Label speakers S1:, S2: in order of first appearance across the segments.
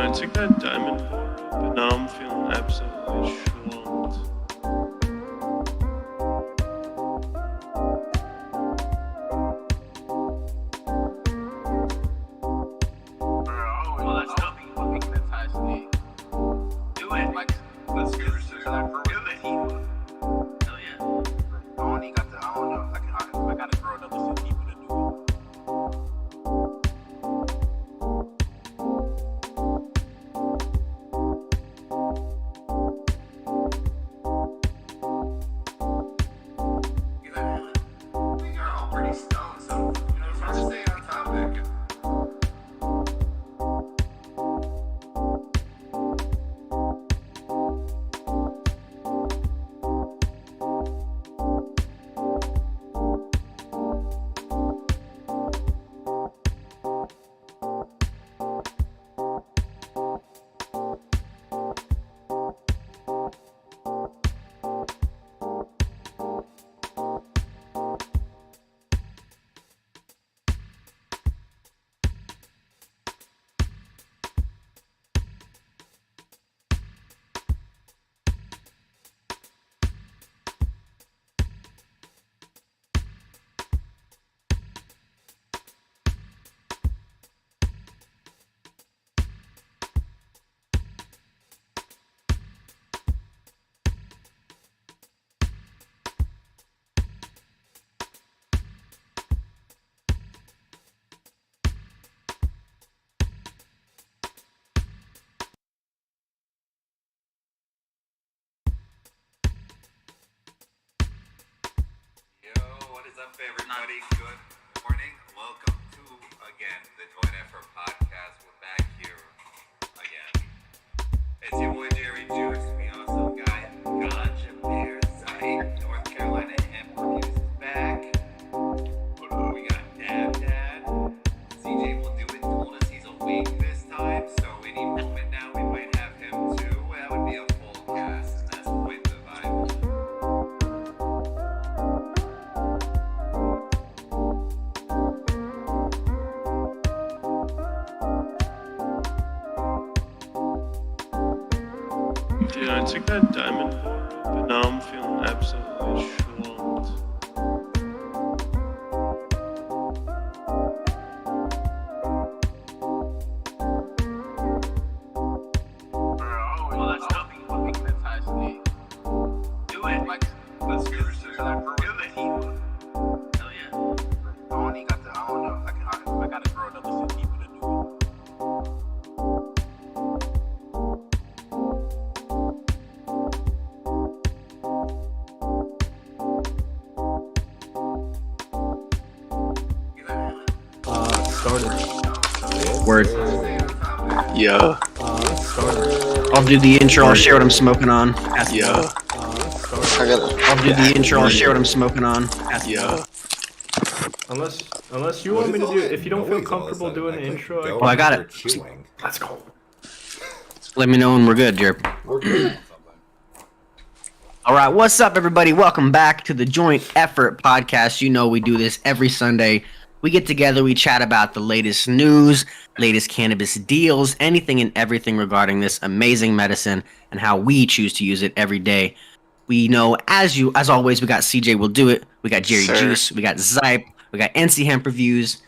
S1: I took that diamond for, but now I'm feeling absolutely schlumped.
S2: Everybody, good morning. Welcome to again the Joint Effort Podcast. We're back here again. It's your boy Jerry Juice. We also got Ganja Bear Site, North Carolina Hemp Reviews is back. We got Dad. CJ will do it. Told us he's awake this time, so any moment now we might have him too. That would be a full cast, and that's quite the vibe.
S1: Dude, I took that diamond for, but now I'm feeling absolutely schlumped.
S3: Word.
S1: Yeah.
S3: I'll do the intro. I'll share what I'm smoking on.
S1: Yeah.
S3: I'll do the intro. I'll share what I'm smoking on.
S1: Yeah.
S4: Unless you want me to do it, if you don't feel comfortable doing the intro,
S3: I got it.
S2: Chewing.
S4: let's go.
S3: Let me know when we're good, Jared.
S2: We're good.
S3: All right, what's up, everybody? Welcome back to the Joint Effort Podcast. You know we do this every Sunday. We get together, we chat about the latest news, latest cannabis deals, anything and everything regarding this amazing medicine and how we choose to use it every day. We know, as always, we got CJ Will Do It, we got Jerry Juice, we got Zype, we got NC Hemp Reviews,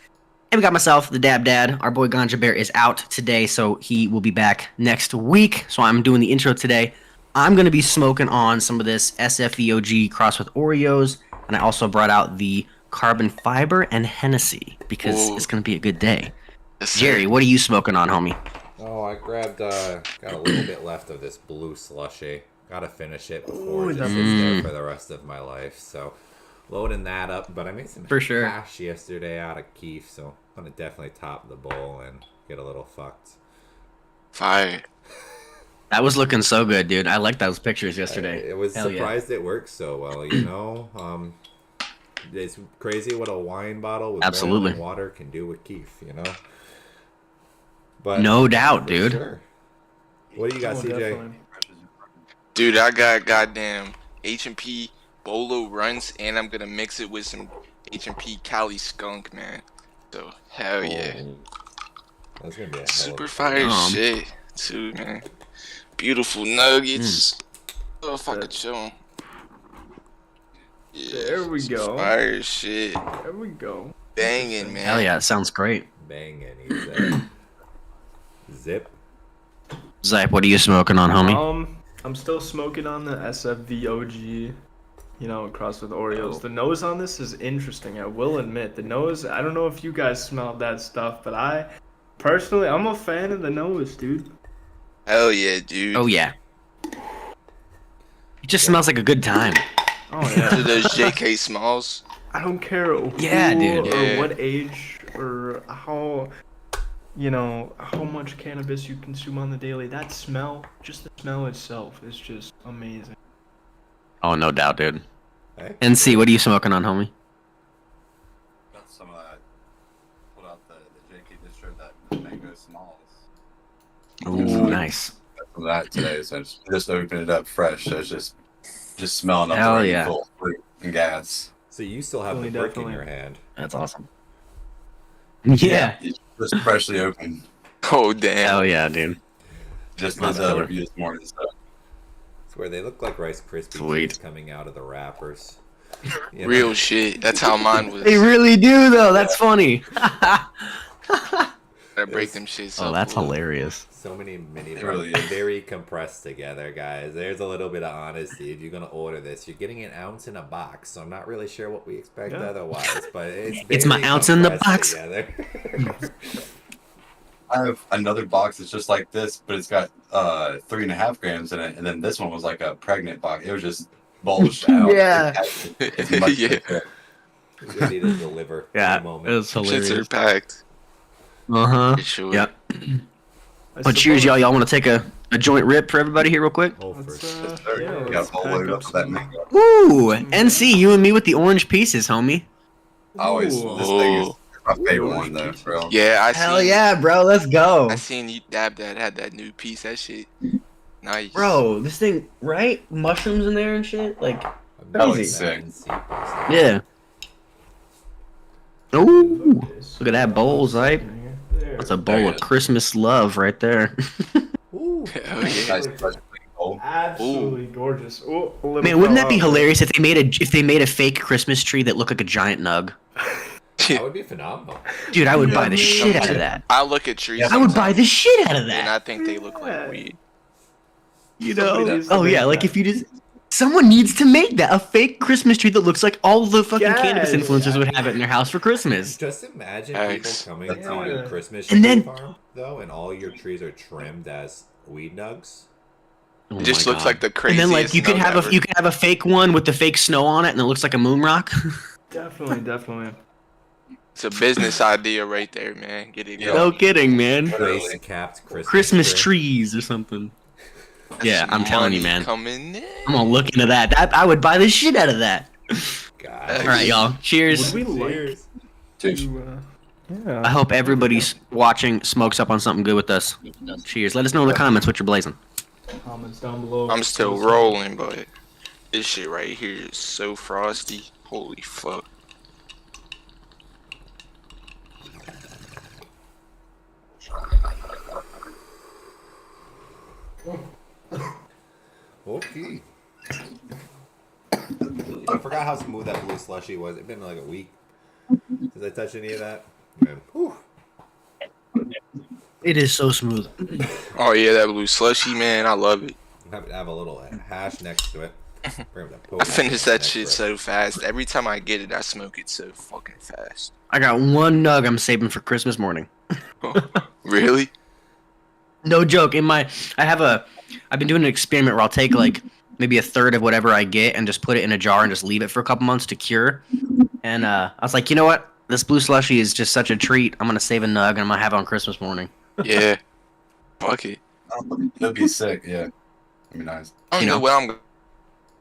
S3: and we got myself, the Dad. Our boy Ganja Bear is out today, so he will be back next week. So I'm doing the intro today. I'm going to be smoking on some of this SFEOG crossed with Oreos, and I also brought out the carbon fiber and Hennessy because it's going to be a good day.
S1: Yes,
S3: Jerry, what are you smoking on, homie?
S2: Oh, I grabbed, got a little bit left of this blue slushy. Gotta finish it before it just sits there for the rest of my life. So, loading that up. But I made some hash yesterday out of Keef, so I'm gonna definitely top the bowl and get a little fucked.
S1: Fire.
S3: That was looking so good, dude. I liked those pictures yesterday.
S2: I was surprised it worked so well, you know? It's crazy what a wine bottle with boiling water can do with Keef, you know? But
S3: no doubt, dude.
S2: Sure. What do you got, CJ?
S4: Definitely.
S5: Dude, I got goddamn H&P Bolo runs, and I'm gonna mix it with some H&P Cali Skunk, man. So hell yeah,
S2: That's gonna be a
S5: super fire shit. too, man. Beautiful nuggets. Oh, if I could show 'em. Yeah,
S4: There we
S5: some
S4: go.
S5: Fire shit.
S4: There we go.
S5: Banging, man.
S3: Hell yeah, it sounds great.
S6: Banging, he said. Zip.
S3: Zype, what are you smoking on, homie?
S4: I'm still smoking on the SFV OG, you know, crossed with Oreos. The nose on this is interesting, I will admit. The nose, I don't know if you guys smelled that stuff, but I'm a fan of the nose, dude.
S5: Hell yeah, dude.
S3: Oh yeah. It just smells like a good time.
S4: Oh
S5: To
S4: yeah.
S5: those JK Smalls.
S4: I don't care
S3: Yeah, dude.
S4: or
S5: Yeah.
S4: what age or how, you know, how much cannabis you consume on the daily. That smell, just the smell itself is just amazing.
S3: Oh, no doubt, dude.
S6: Hey.
S3: NC, what are you smoking on, homie?
S7: Got some of that. Pulled out the JK distro, that mango smalls.
S3: Ooh, nice.
S7: Got some of that today, so I just opened it up fresh. So it's just smelling up
S3: Hell
S7: the
S3: yeah.
S7: full fruit and gas.
S6: So you still have the
S4: Definitely,
S6: brick in
S4: definitely.
S6: your hand.
S3: That's awesome. Yeah.
S7: It's just freshly opened.
S5: Oh, damn.
S3: Hell yeah, dude.
S7: Just
S3: That's
S7: did the
S3: killer.
S7: review this morning. So
S6: It's where they look like Rice Krispie
S3: Sweet.
S6: treats coming out of the wrappers. You know?
S5: Real shit. That's how mine was.
S3: They really do, though. That's funny.
S5: I break them shits
S3: Oh,
S5: up.
S3: that's
S5: boy.
S3: hilarious.
S6: So many mini
S7: It really
S6: bars,
S7: is.
S6: very compressed together, guys. There's a little bit of honesty. If you're gonna order this, you're getting an ounce in a box. So I'm not really sure what we expect
S4: Yeah.
S6: otherwise, but
S3: It's my
S6: very
S3: ounce in the
S6: compressed
S3: box.
S6: together.
S7: I have another box that's just like this, but it's got 3.5 grams in it, and then this one was like a pregnant box. It was just bulged out.
S3: Yeah.
S7: It's much
S5: Yeah.
S7: thicker.
S6: Ready to deliver.
S3: Yeah,
S6: in a
S3: it
S6: moment.
S3: was
S5: Shits are
S3: hilarious.
S5: packed.
S3: Uh-huh.
S5: For sure.
S3: Yep.
S4: I
S3: Well, cheers,
S4: suppose-
S3: y'all. Y'all want to take a joint rip for everybody here real quick?
S6: Oh, for
S4: Let's,
S6: sure.
S7: Sir,
S4: yeah,
S7: you
S4: let's
S7: got all
S4: pack
S7: loaded
S4: up
S7: up for that
S4: some-
S7: mango.
S3: Ooh, NC, you and me with the orange pieces, homie.
S7: I always,
S4: Ooh.
S7: this thing is
S5: Ooh.
S7: my favorite one though, bro.
S5: Yeah, I
S3: Hell
S5: seen.
S3: yeah, bro. Let's go.
S5: I seen you dab that had that new piece. That shit. Nice.
S3: Bro, this thing, right? Mushrooms in there and shit? Like,
S7: That looks
S3: Crazy.
S7: sick.
S3: yeah. Ooh, look at that bowl, Zype.
S4: There.
S3: That's a bowl of Christmas love right there.
S6: Ooh.
S5: Hell yeah.
S7: Nice fresh clean bowl.
S4: Absolutely gorgeous. Oh, a little
S3: Man, wouldn't that be
S4: fell out.
S3: hilarious if they made a fake Christmas tree that looked like a giant nug?
S6: That would be phenomenal.
S3: Dude, I would buy the
S4: Yeah,
S3: shit
S4: man.
S3: out of that.
S5: I look at trees.
S7: Yeah,
S3: I would buy
S5: sometimes,
S3: the shit out of
S5: and
S3: that.
S5: I think they look
S4: Yeah.
S5: like weed.
S3: You
S4: Somebody
S3: know?
S4: needs to
S3: Oh
S4: make
S3: yeah, like
S4: that.
S3: if you just someone needs to make that a fake Christmas tree that looks like all the fucking cannabis
S4: Yes.
S3: influencers would have it in their house for Christmas.
S6: Just imagine
S5: Thanks.
S6: people coming
S7: That's
S6: to your
S4: all.
S6: Christmas
S3: And
S6: tree
S3: then-
S6: farm, though, and all your trees are trimmed as weed nugs.
S3: Oh
S5: It just
S3: my
S5: looks
S3: God.
S5: like the
S3: And
S5: craziest.
S3: then like you could
S5: nug
S3: have
S5: ever.
S3: a you could have a fake one with the fake snow on it and it looks like a moon rock.
S4: Definitely, definitely.
S5: It's a business idea right there, man. Get it?
S7: Yeah.
S3: No kidding, man.
S7: Literally.
S6: Face capped
S3: Christmas
S6: tree.
S3: trees or something.
S5: That's
S3: Yeah,
S5: some
S3: I'm telling you,
S5: money
S3: man.
S5: Coming in.
S3: I'm gonna look into that. I would buy the shit out of that.
S6: God.
S3: All right, y'all. Cheers.
S4: Would we like
S6: Cheers.
S7: Cheers.
S4: to, yeah.
S3: I hope everybody's watching smokes up on something good with us. Cheers. Let us know in the comments what you're blazing.
S4: Comments down below.
S5: I'm still rolling, but this shit right here is so frosty. Holy fuck.
S6: Okay. I forgot how smooth that blue slushy was. It's been like a week since I touched any of that. Man, whew.
S3: It is so smooth.
S5: Oh yeah, that blue slushy, man. I love it.
S6: I'm happy to have a little hash next to it. Bring the
S5: I
S6: poke
S5: finish that
S6: next
S5: shit
S6: to it.
S5: so fast. Every time I get it, I smoke it so fucking fast.
S3: I got one nug I'm saving for Christmas morning.
S5: Really?
S3: No joke. I've been doing an experiment where I'll take like maybe a third of whatever I get and just put it in a jar and just leave it for a couple months to cure. And I was like, you know what? This blue slushy is just such a treat. I'm gonna save a nug and I'm gonna have it on Christmas morning.
S5: Yeah. Fuck it.
S7: It'll be sick, yeah. It'll be nice.
S5: I don't
S3: You
S5: know
S3: know.
S5: what I'm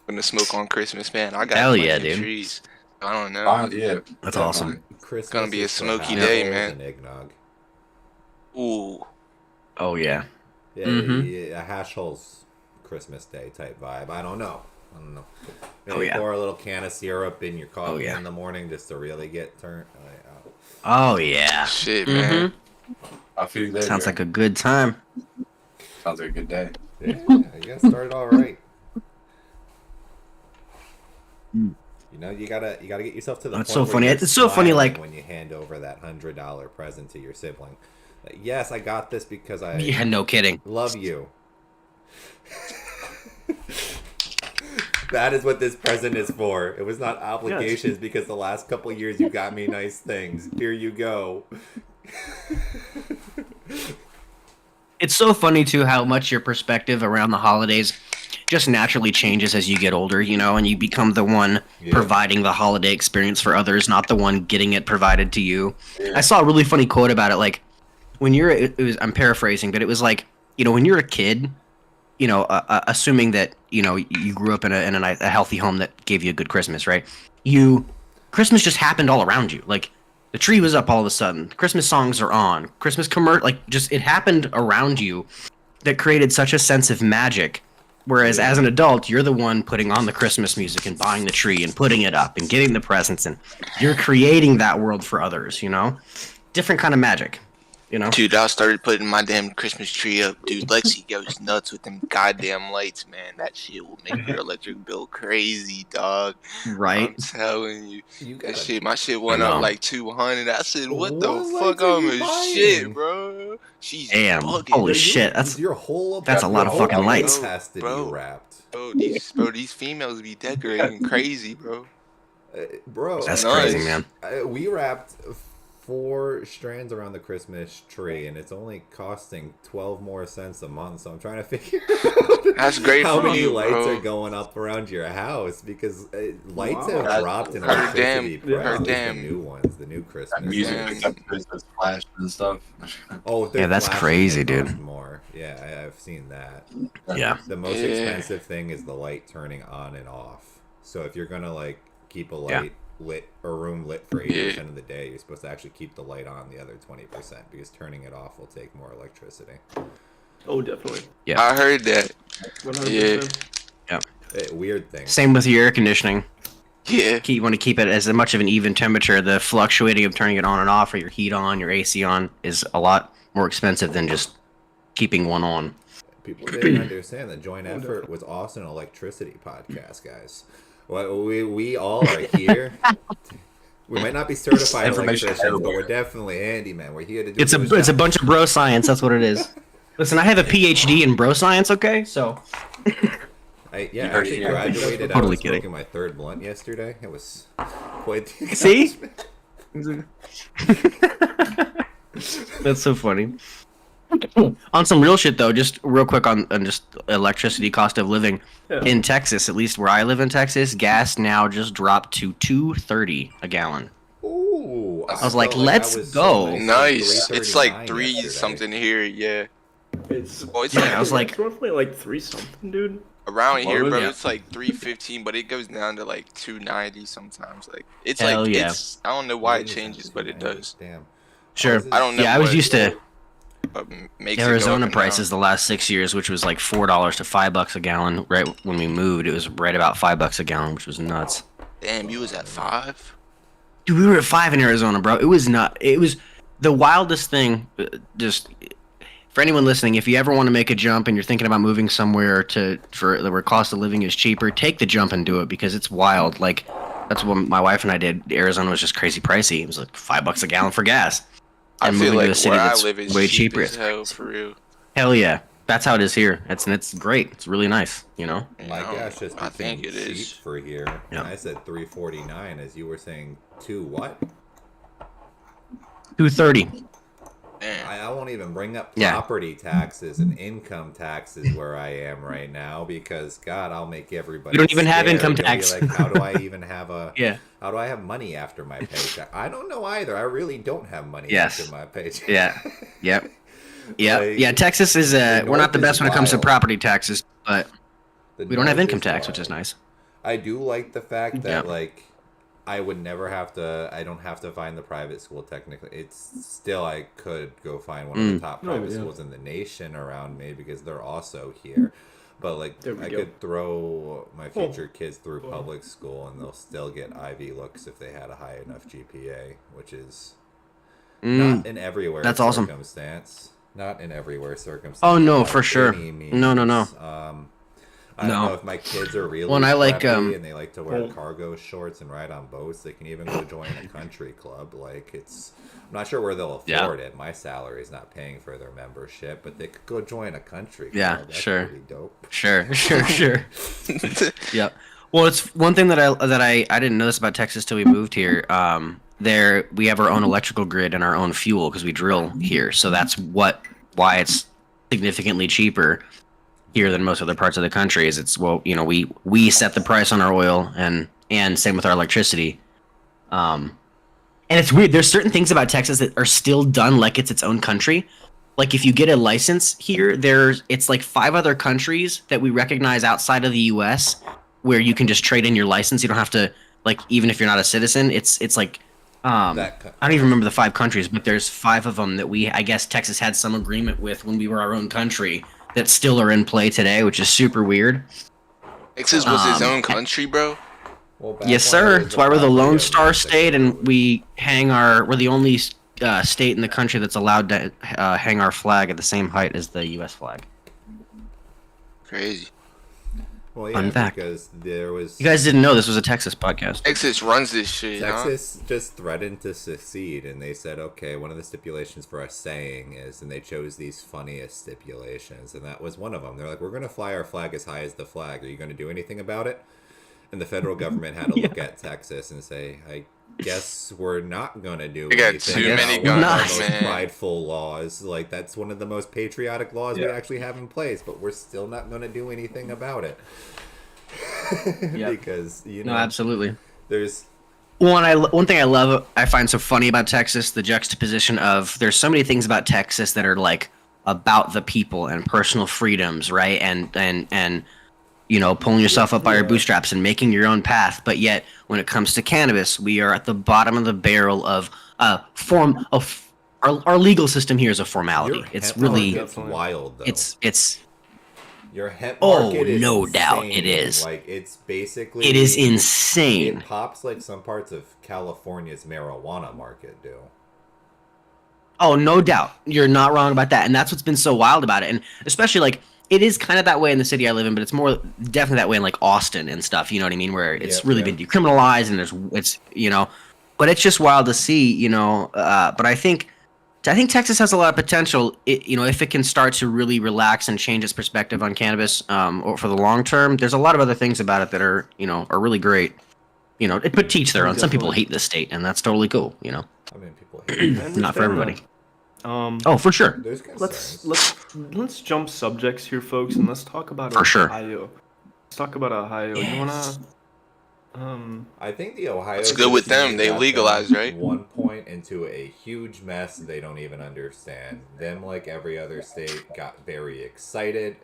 S5: gonna smoke on Christmas, man. I got
S3: Hell
S5: plenty
S3: yeah,
S5: of
S3: dude.
S5: trees. I don't know.
S7: Yeah.
S3: That's awesome.
S6: Christmas
S5: Gonna be a
S6: is for
S5: smoky
S6: hash
S5: day,
S6: bowls
S5: man.
S6: and eggnog.
S5: Ooh.
S3: Oh yeah.
S6: Yeah,
S3: Mhm.
S6: yeah, a hash holes Christmas Day type vibe. I don't know. Maybe
S3: Oh, yeah.
S6: pour a little can of syrup in your coffee
S3: Oh, yeah.
S6: in the morning just to really get turned.
S3: Oh yeah.
S5: Shit, man.
S7: I feel you there.
S3: Sounds
S7: Jerry.
S3: like a good time.
S7: Sounds like a good day.
S6: Yeah, you got started all right.
S3: Mm.
S6: You know, you gotta get yourself to the
S3: That's
S6: point
S3: so
S6: where
S3: funny.
S6: you're
S3: It's so funny,
S6: smiling
S3: like-
S6: when you hand over that $100 present to your sibling. Yes, I got this because I
S3: Yeah, no kidding.
S6: love you. That is what this present is for. It was not obligations because the last couple years you got me nice things. Here you go.
S3: It's so funny too how much your perspective around the holidays just naturally changes as you get older, you know, and you become the one
S6: Yeah.
S3: providing the holiday experience for others, not the one getting it provided to you. I saw a really funny quote about it, like when you're, I'm paraphrasing, but it was like, you know, when you're a kid, you know, assuming that you know you grew up in a healthy home that gave you a good Christmas, right? Christmas just happened all around you, like. The tree was up all of a sudden. Christmas songs are on. Christmas like just it happened around you that created such a sense of magic. Whereas as an adult, you're the one putting on the Christmas music and buying the tree and putting it up and getting the presents and you're creating that world for others, you know? Different kind of magic, you know?
S5: Dude, I started putting my damn Christmas tree up. Dude, Lexi goes nuts with them goddamn lights, man. That shit will make your electric bill crazy, dog.
S3: Right?
S5: I'm telling you.
S6: You
S5: That
S6: got
S5: shit, my shit went
S3: I
S5: up
S3: know.
S5: like 200. I said, what the
S6: What
S5: fuck?
S6: lights are
S5: I'm
S6: you
S5: a
S6: buying?
S5: shit, bro. She's
S3: Damn.
S5: bugging.
S3: Holy shit.
S6: your whole
S3: that's a lot of fucking lights.
S6: has to
S5: Bro.
S6: be wrapped.
S5: Bro, these females be decorating crazy, bro.
S6: Bro,
S3: That's
S5: Nice.
S3: crazy, man.
S6: we wrapped 4 strands around the Christmas tree, and it's only costing 12 more cents a month. So I'm trying to figure out
S5: That's great
S6: how
S5: for
S6: many
S5: you,
S6: lights
S5: bro.
S6: are going up around your house because lights
S4: Wow.
S6: have dropped in
S5: Her
S6: electricity
S5: damn-
S6: prices.
S5: her
S6: The
S5: damn-
S6: new ones, the new Christmas.
S7: Music
S5: Yeah.
S7: picked up Christmas flash and stuff.
S6: Oh, if they're
S3: Yeah, that's
S6: flashing,
S3: crazy,
S6: they cost
S3: dude.
S6: More. Yeah, I've seen that.
S3: Yeah.
S6: The most
S5: Yeah.
S6: expensive thing is the light turning on and off. So if you're gonna like keep a light lit or room lit for 80% of the day, you're supposed to actually keep the light on the other 20% because turning it off will take more electricity.
S4: Oh, definitely.
S3: Yeah.
S5: I heard that.
S4: 100%.
S6: Weird thing.
S3: Same with your air conditioning.
S5: Yeah.
S3: You want to keep it as much of an even temperature. The fluctuating of turning it on and off, or your heat on, your AC on, is a lot more expensive than just keeping one on.
S6: People didn't understand that Joint Effort was also an electricity podcast, guys. Well, we all are here. We might not be certified
S7: Information
S6: electricians, but we're
S7: everywhere.
S6: definitely handyman. We're here to do
S3: It's a
S6: jobs.
S3: bunch of bro science. That's what it is. Listen, I have a PhD in bro science. Okay, so
S6: I
S7: You heard
S6: actually
S7: it here.
S6: graduated. I
S3: Totally
S6: was
S3: kidding.
S6: smoking my 3rd blunt yesterday. It was quite the
S3: See?
S6: accomplishment.
S3: that's so funny. On some real shit though, just real quick on just electricity cost of living
S4: Yeah.
S3: in Texas, at least where I live in Texas, gas now just dropped to $2.30 a gallon.
S6: Ooh,
S3: I was like,
S6: felt
S3: let's
S6: I was
S3: go.
S6: so
S5: Nice. It's like
S6: 339
S5: 3
S6: yesterday.
S5: something here, yeah.
S4: It's
S5: Well, it's
S3: Yeah,
S5: like
S3: I was like-
S4: it's roughly like 3 something, dude.
S5: around here, bro.
S3: Yeah.
S5: It's like 315, but it goes down to like 290 sometimes. Like it's
S3: Hell
S5: like
S3: yeah.
S5: it's. I don't know why it
S6: Goodness,
S5: changes, but it does.
S6: Damn.
S3: Sure.
S5: I don't know.
S3: Yeah, I was
S5: what-
S3: used to
S5: But makes it go up
S3: Arizona
S5: and
S3: prices
S5: down.
S3: the last 6 years, which was like $4 to $5 a gallon. Right when we moved, it was right about $5 a gallon, which was nuts.
S5: Damn, you was at 5.
S3: Dude, we were at 5 in Arizona, bro. It was not. It was the wildest thing. Just for anyone listening, if you ever want to make a jump and you're thinking about moving somewhere where cost of living is cheaper, take the jump and do it because it's wild. Like that's what my wife and I did. Arizona was just crazy pricey. It was like $5 a gallon for gas.
S5: I
S3: And
S5: feel
S3: moving to
S5: like
S3: a city
S5: where I
S3: that's
S5: live is
S3: way
S5: cheap
S3: cheaper.
S5: as hell for real.
S3: Hell yeah, that's how it is here. It's great. It's really nice. You know.
S5: You
S6: My
S5: know?
S6: gas just
S5: I
S6: became
S5: think it
S6: cheap
S5: is.
S6: for here.
S3: Yeah.
S6: And I said 349 as you were saying 2 what?
S3: 230.
S5: Damn.
S6: I won't even bring up
S3: Yeah.
S6: property taxes and income taxes where I am right now because God, I'll make everybody.
S3: You don't even have
S6: scared.
S3: income
S6: They'll be
S3: tax.
S6: Like, how do I even have a?
S3: Yeah.
S6: How do I have money after my paycheck? I don't know either. I really don't have money
S3: Yes.
S6: after my paycheck.
S3: Yeah. Yep. Yeah.
S6: Like,
S3: Yeah. Texas is
S6: the
S3: we're not the
S6: North
S3: best
S6: is
S3: when it comes to
S6: wild.
S3: property taxes, but
S6: The
S3: we don't have
S6: North
S3: income
S6: is
S3: tax, which is
S6: wild.
S3: nice.
S6: I do like the fact that
S3: Yeah.
S6: like I would never have to. I don't have to find the private school. Technically, it's still I could go find one of the top
S4: Oh,
S6: private
S4: yeah.
S6: schools in the nation around me because they're also here. But like
S4: There we
S6: I
S4: go.
S6: could throw my future kids through public school and they'll still get Ivy looks if they had a high enough GPA, which is
S3: Mm.
S6: not in everywhere
S3: That's awesome.
S6: circumstance. Not in everywhere circumstance.
S3: Oh, no,
S6: by
S3: for sure.
S6: any means.
S3: No.
S6: I don't
S3: No.
S6: know if my kids are really
S3: Well, and I like,
S6: preppy and they like to wear
S4: well-
S6: cargo shorts and ride on boats. They can even go join a country club. Like I'm not sure where they'll
S3: Yeah.
S6: afford it. My salary is not paying for their membership, but they could go join a country club.
S3: Yeah,
S6: That's
S3: sure.
S6: pretty dope.
S3: Sure. Yeah. Well, it's one thing that I didn't know this about Texas till we moved here. There we have our own electrical grid and our own fuel because we drill here, so that's why it's significantly cheaper here than most other parts of the country. Is it's we set the price on our oil and same with our electricity. And it's weird. There's certain things about Texas that are still done like it's its own country. Like if you get a license here, it's like 5 other countries that we recognize outside of the U.S. where you can just trade in your license. You don't have to even if you're not a citizen. It's like I don't even remember the 5 countries, but there's 5 of them that I guess Texas had some agreement with when we were our own country that still are in play today, which is super weird.
S5: Texas was his own country, bro.
S6: Well, back
S3: Yes,
S6: when
S3: sir.
S6: there was
S3: That's why we're the
S6: property
S3: Lone
S6: of
S3: Star
S6: Mexico.
S3: State, and we're the only state in the country that's allowed to hang our flag at the same height as the U.S. flag.
S5: Crazy.
S6: Well,
S3: Fun
S6: yeah,
S3: fact.
S6: because there was
S3: You guys didn't know this was a Texas podcast.
S5: Texas runs this shit, huh?
S6: Texas just threatened to secede, and they said, okay, one of the stipulations for us saying is, and they chose these funniest stipulations, and that was one of them. They're like, we're going to fly our flag as high as the flag. Are you going to do anything about it? And the federal government had to look at Texas and say, I guess we're not going to do
S5: We got
S6: anything
S5: too
S6: about
S3: many
S6: one of
S3: guns,
S6: the most
S5: man.
S6: prideful laws. Like, that's one of the most patriotic laws we
S4: Yeah.
S6: actually have in place, but we're still not going to do anything about it.
S3: Yeah.
S6: Because,
S3: No, absolutely.
S6: there's
S3: One thing I find so funny about Texas, the juxtaposition of there's so many things about Texas that are like about the people and personal freedoms, right? And pulling yourself up by your bootstraps and making your own path. But yet, when it comes to cannabis, we are at the bottom of the barrel of form of our legal system here is a formality.
S6: your
S3: It's
S6: hemp
S3: really
S6: market's wild, though.
S3: it's
S6: Your hemp
S3: Oh,
S6: market is
S3: no doubt
S6: insane.
S3: it is.
S6: Like, it's basically
S3: it is insane.
S6: It pops like some parts of California's marijuana market do.
S3: Oh, no doubt. You're not wrong about that. And that's what's been so wild about it. And especially like it is kind of that way in the city I live in, but it's more definitely that way in like Austin and stuff, you know what I mean, where it's
S6: Yep,
S3: really
S6: yep.
S3: been decriminalized and it's but it's just wild to see, but I think Texas has a lot of potential, if it can start to really relax and change its perspective on cannabis or for the long term. There's a lot of other things about it that are really great. But teach their own. Some people hate this state, and that's totally cool,
S6: I mean, people hate it.
S3: Not for everybody.
S4: Um,
S3: Oh, for sure.
S6: There's concerns.
S4: let's jump subjects here, folks, and let's talk about
S3: For sure.
S4: Ohio. Let's talk about Ohio. You wanna?
S6: I think the Ohio.
S5: It's good with them.
S6: got
S5: They legalized, right?
S6: One point into a huge mess they don't even understand. Them, like every other state, got very excited.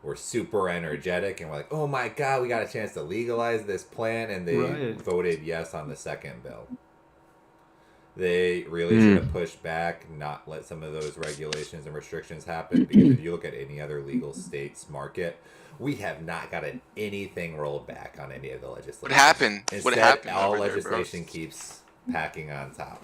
S6: We're super energetic, and we're like, "Oh my god, we got a chance to legalize this plant!" And they
S4: Right.
S6: voted yes on the second bill. They really should have pushed back, not let some of those regulations and restrictions happen. Because if you look at any other legal state's market, we have not gotten anything rolled back on any of the legislation.
S5: What happened?
S6: Instead,
S5: What happened
S6: all
S5: over there, bro?
S6: legislation keeps packing on top.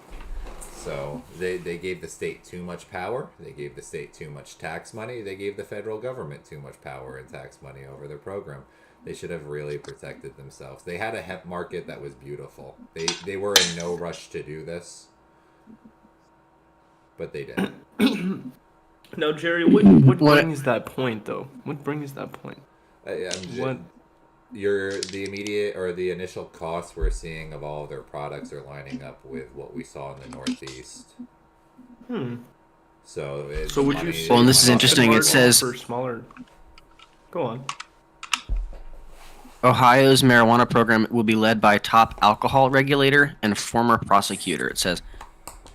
S6: So they gave the state too much power. They gave the state too much tax money. They gave the federal government too much power and tax money over their program. They should have really protected themselves. They had a hemp market that was beautiful. They were in no rush to do this, but they did.
S4: No, Jerry. What brings that point though? What brings that point?
S6: What? The immediate or the initial costs we're seeing of all of their products are lining up with what we saw in the Northeast. So it's
S4: So would you
S6: money-
S4: say?
S3: Well, and this is
S4: profit
S3: interesting. It
S4: margin
S3: says-
S4: for smaller. Go on.
S3: Ohio's marijuana program will be led by top alcohol regulator and former prosecutor. It says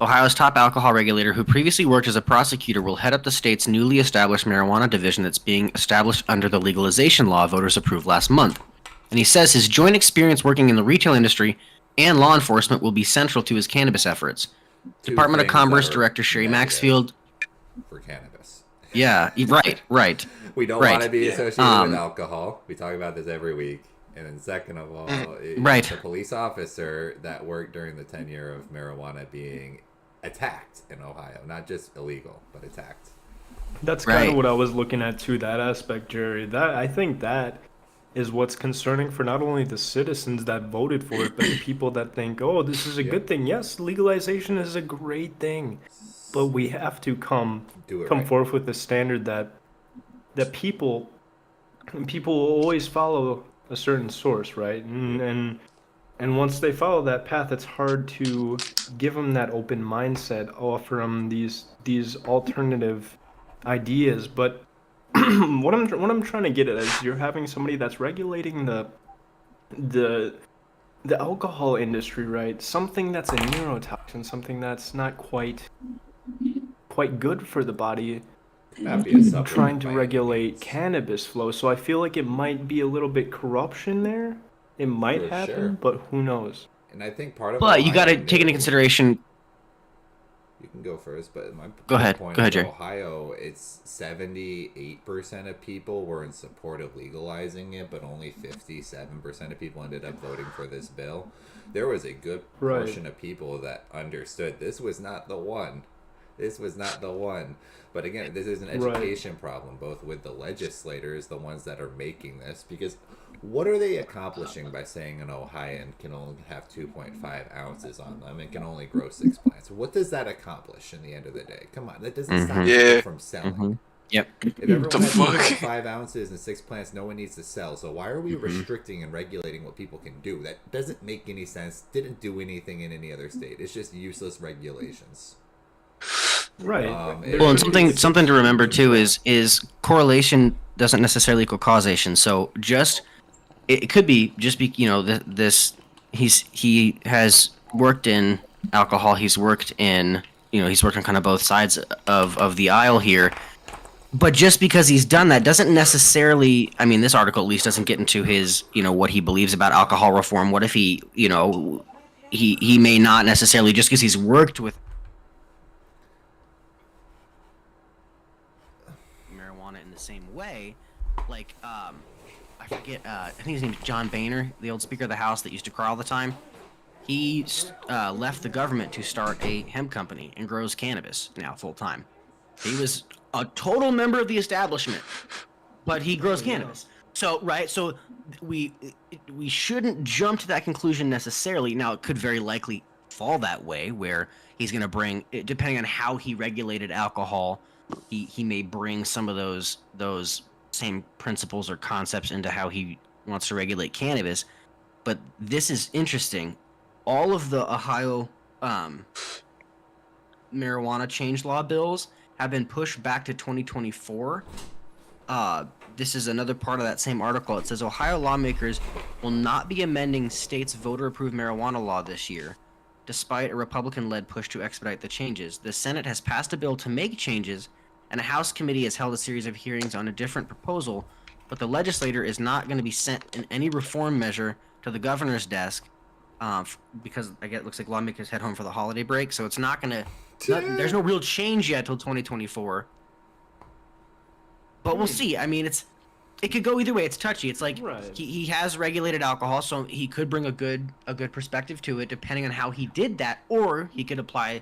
S3: Ohio's top alcohol regulator, who previously worked as a prosecutor, will head up the state's newly established marijuana division that's being established under the legalization law voters approved last month. And he says his joint experience working in the retail industry and law enforcement will be central to his cannabis efforts.
S6: Two
S3: Department of
S6: things
S3: Commerce
S6: that are
S3: Director Sherry
S6: negative
S3: Maxfield.
S6: for cannabis.
S3: Yeah, right.
S6: We don't
S3: Right.
S6: want to be
S4: Yeah.
S6: associated with alcohol. We talk about this every week. And then second of all,
S3: right.
S6: the police officer that worked during the tenure of marijuana being attacked in Ohio. Not just illegal, but attacked.
S4: That's kind
S3: Right.
S4: of what I was looking at too, that aspect, Jerry. That I think that is what's concerning for not only the citizens that voted for it, but the people that think, "Oh, this is a
S6: Yeah.
S4: good thing." Yes, legalization is a great thing, but we have to
S6: Do it
S4: come
S6: right.
S4: forth with the standard that people will always follow a certain source, right? And once they follow that path, it's hard to give them that open mindset, offer them these alternative ideas. But what I'm trying to get at is you're having somebody that's regulating the the alcohol industry, right? Something that's a neurotoxin, something that's not quite good for the body,
S6: Not be a supplement
S4: trying to
S6: by any
S4: regulate
S6: means.
S4: cannabis flow. So I feel like it might be a little bit corruption there. It might
S6: For
S4: happen,
S6: sure.
S4: but who knows?
S6: And I think part of
S3: But you got to
S6: Ohio
S3: take into
S6: knew-
S3: consideration.
S6: You can go first, but my
S3: Go ahead.
S6: point
S3: Go ahead,
S6: is
S3: Jerry.
S6: Ohio, it's 78% of people were in support of legalizing it, but only 57% of people ended up voting for this bill. There was a good
S4: Right.
S6: portion of people that understood this was not the one. This was not the one. But again, this is an
S4: Right.
S6: education problem, both with the legislators, the ones that are making this, because what are they accomplishing by saying an Ohioan can only have 2.5 ounces on them and can only grow 6 plants? What does that accomplish in the end of the day? Come on, that doesn't stop
S3: Mhm.
S6: people
S5: Yeah.
S6: from selling.
S3: Mhm. Yep.
S6: If everyone
S5: The
S6: has
S5: fuck?
S6: 2.5 ounces and 6 plants, no one needs to sell. So why are we
S3: Mhm.
S6: restricting and regulating what people can do? That doesn't make any sense. Didn't do anything in any other state. It's just useless regulations.
S4: Right.
S6: it-
S3: Well, and
S6: it's-
S3: something to remember too is correlation doesn't necessarily equal causation. So just it could be just be this he has worked in alcohol. He's worked in he's worked on kind of both sides of the aisle here. But just because he's done that doesn't necessarily. I mean, this article at least doesn't get into his what he believes about alcohol reform. What if he he may not necessarily just because he's worked with marijuana in the same way, like I forget. I think his name's John Boehner, the old Speaker of the House that used to cry all the time. He left the government to start a hemp company and grows cannabis now full time. He was a total member of the establishment, but he grows cannabis. So we shouldn't jump to that conclusion necessarily. Now it could very likely fall that way, where he's going to bring, depending on how he regulated alcohol, he may bring some of those same principles or concepts into how he wants to regulate cannabis. But this is interesting. All of the Ohio marijuana change law bills have been pushed back to 2024. This is another part of that same article. It says Ohio lawmakers will not be amending state's voter-approved marijuana law this year, despite a Republican-led push to expedite the changes. The Senate has passed a bill to make changes, and a House committee has held a series of hearings on a different proposal, but the legislator is not going to be sent in any reform measure to the governor's desk because I guess it looks like lawmakers head home for the holiday break, so it's not going to. There's no real change yet till 2024. But we'll see. I mean, it could go either way. It's touchy. It's like
S4: Right.
S3: he has regulated alcohol, so he could bring a good perspective to it, depending on how he did that, or he could apply.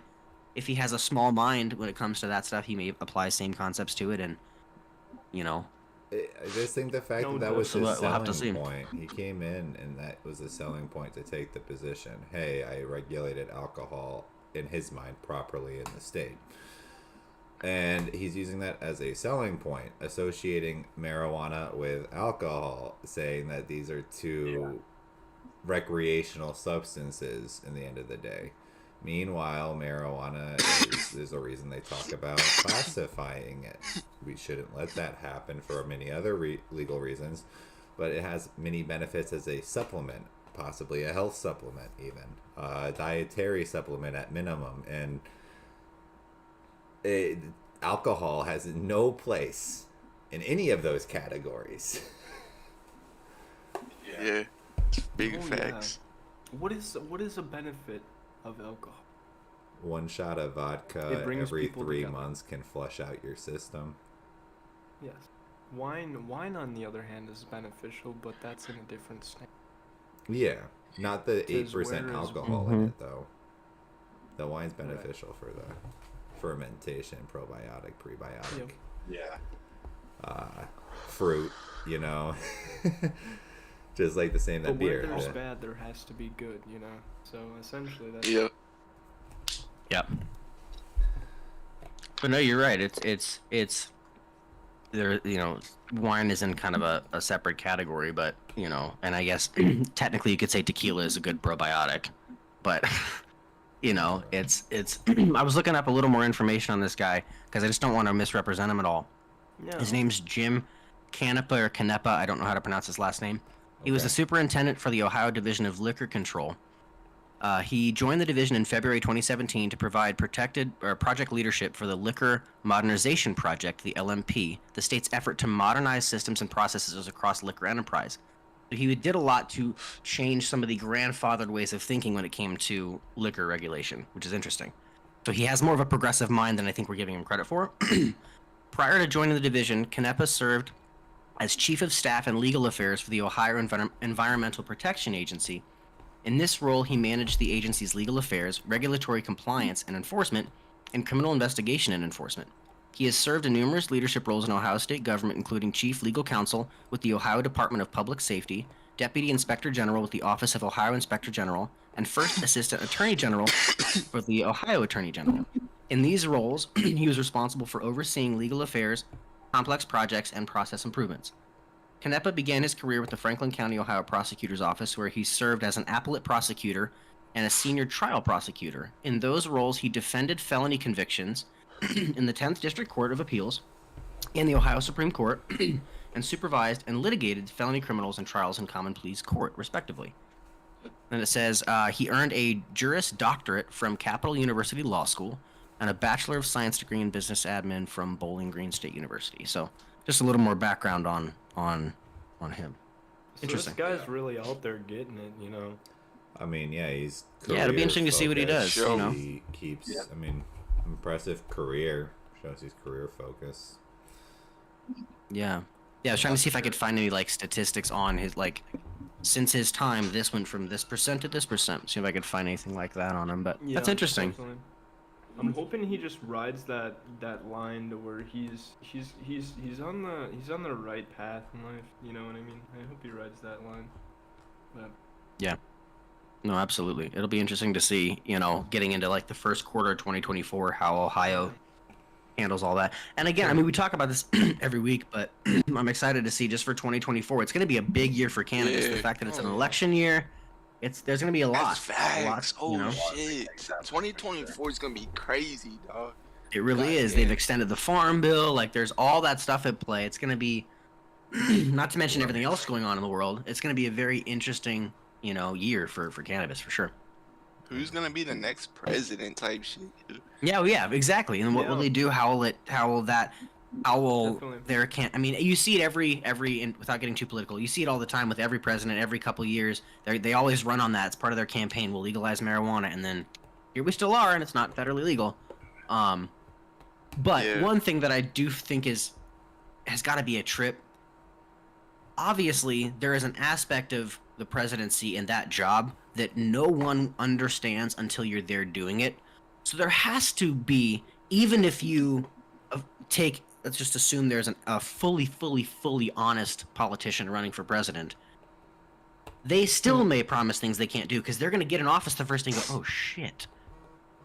S3: If he has a small mind when it comes to that stuff, he may apply same concepts to it, and
S6: I just think the fact
S4: No
S6: that
S4: doubt.
S6: was
S3: So
S6: his
S3: we'll have to
S6: selling
S3: see.
S6: point. He came in, and that was a selling point to take the position. Hey, I regulated alcohol in his mind properly in the state. And he's using that as a selling point, associating marijuana with alcohol, saying that these are two recreational substances in the end of the day. Meanwhile, marijuana is a reason they talk about classifying it. We shouldn't let that happen for many other legal reasons, but it has many benefits as a supplement, possibly a health supplement, even a dietary supplement at minimum. And alcohol has no place in any of those categories.
S5: Yeah. Big
S4: Oh,
S5: facts.
S4: yeah. What is a benefit of alcohol?
S6: One shot of
S4: It
S6: vodka
S4: brings
S6: every
S4: people
S6: 3
S4: together.
S6: months can flush out your system.
S4: Yes. Wine on the other hand is beneficial, but that's in a different state.
S6: Yeah, not the
S4: 'Tis
S6: 8%
S4: whereas-
S6: alcohol in it though. The wine's beneficial for fermentation, probiotic, prebiotic,
S7: Yeah.
S6: fruit, you know. Just like the same
S4: But
S6: that
S4: where
S6: beer.
S4: there's
S6: yeah.
S4: bad, there has to be good, you know. So essentially, that's
S1: Yep.
S3: Yep. But no, you're right. It's there. You know, wine is in kind of a separate category, but you know, and I guess technically you could say tequila is a good probiotic, but you know, it's. I was looking up a little more information on this guy because I just don't want to misrepresent him at all.
S4: yeah.
S3: His name's Jim Canepa or Canepa. I don't know how to pronounce his last name. He was
S6: Okay.
S3: the superintendent for the Ohio Division of Liquor Control. He joined the division in February 2017 to provide project leadership for the Liquor Modernization Project, the LMP, the state's effort to modernize systems and processes across liquor enterprise. So he did a lot to change some of the grandfathered ways of thinking when it came to liquor regulation, which is interesting. So he has more of a progressive mind than I think we're giving him credit for. Prior to joining the division, Canepa served as Chief of Staff and Legal Affairs for the Ohio Environmental Protection Agency. In this role, he managed the agency's legal affairs, regulatory compliance and enforcement, and criminal investigation and enforcement. He has served in numerous leadership roles in Ohio state government, including Chief Legal Counsel with the Ohio Department of Public Safety, Deputy Inspector General with the Office of Ohio Inspector General, and First Assistant Attorney General for the Ohio Attorney General. In these roles, he was responsible for overseeing legal affairs, complex projects, and process improvements. Canepa began his career with the Franklin County, Ohio Prosecutor's Office, where he served as an appellate prosecutor and a senior trial prosecutor. In those roles, he defended felony convictions in the 10th District Court of Appeals and the Ohio Supreme Court, and supervised and litigated felony criminals and trials in common pleas court, respectively. Then it says he earned a Juris Doctorate from Capital University Law School and a Bachelor of Science degree in Business Admin from Bowling Green State University. So, just a little more background on him.
S4: So
S3: Interesting.
S4: this guy's really out there getting it, you know.
S6: I mean, yeah, he's.
S3: Yeah, it'll be interesting to see what he
S6: career-focused.
S3: does, you know?
S6: He keeps. I mean, impressive career. Shows his career focus.
S3: Yeah. Yeah, I was trying to see if I could find any like statistics on his like since his time this went from this percent to this percent. See if I could find anything like that on him, but
S4: Yeah,
S3: that's interesting.
S4: definitely. I'm hoping he just rides that line to where he's on the right path in life. You know what I mean? I hope he rides that line. But
S3: No, absolutely. It'll be interesting to see, you know, getting into like the first quarter of 2024 how Ohio handles all that. And again, I mean, we talk about this every week, but I'm excited to see just for 2024. It's going to be a big year for cannabis. The
S1: Yeah.
S3: fact that it's an election year, there's going to be a lot.
S5: That's
S3: A lot,
S5: facts.
S3: you
S5: Oh
S3: know?
S5: shit. 2024 is gonna be crazy, dog.
S3: It really
S5: God
S3: is.
S5: damn.
S3: They've extended the farm bill. Like, there's all that stuff at play. It's going to be, not to mention everything else going on in the world. It's going to be a very interesting, you know, year for cannabis for sure.
S5: Who's gonna be the next president type shit?
S3: Yeah, well, yeah, exactly. And what will
S4: Yeah.
S3: they do? How will
S4: Definitely.
S3: there can I mean, you see it every and without getting too political, you see it all the time with every president every couple of years. They always run on that. It's part of their campaign. We'll legalize marijuana, and then here we still are, and it's not federally legal. But
S1: Yeah.
S3: one thing that I do think has got to be a trip. Obviously, there is an aspect of the presidency and that job that no one understands until you're there doing it. So there has to be, even if you let's just assume there's a fully honest politician running for president, they still may promise things they can't do because they're going to get in office the first thing and go, oh shit.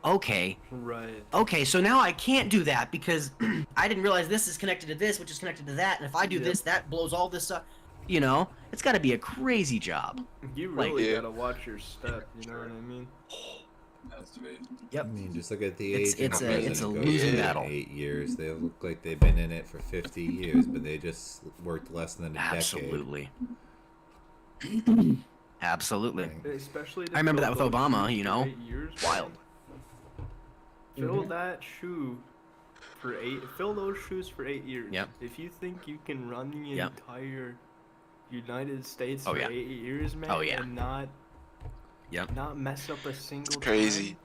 S3: Okay,
S4: right.
S3: so now I can't do that because I didn't realize this is connected to this, which is connected to that, and if I do
S4: Yep.
S3: this, that blows all this up. You know, it's got to be a crazy job.
S4: You
S3: Like-
S4: really
S1: Yeah.
S4: gotta watch your step. You know what I mean?
S7: That's sweet.
S6: I mean, just look at the
S3: It's-
S6: age.
S3: it's
S6: of
S3: a-
S6: the
S3: it's a
S6: president
S3: losing
S6: goes in
S3: battle.
S6: 8 years. They look like they've been in it for 50 years, but they just worked less than a decade.
S3: Absolutely. Absolutely.
S4: Especially. to
S3: I remember
S4: fill
S3: that with
S4: those
S3: Obama,
S4: shoes
S3: you
S4: for
S3: know?
S4: 8 years,
S3: Wild.
S4: man. Fill that shoe for 8. Fill those shoes for 8 years.
S3: Yep.
S4: If you think you can run the
S3: Yep.
S4: entire United States
S3: Oh,
S4: for
S3: yeah.
S4: 8 years, man,
S3: Oh, yeah.
S4: and not
S3: Yep.
S4: mess up a single.
S5: It's crazy.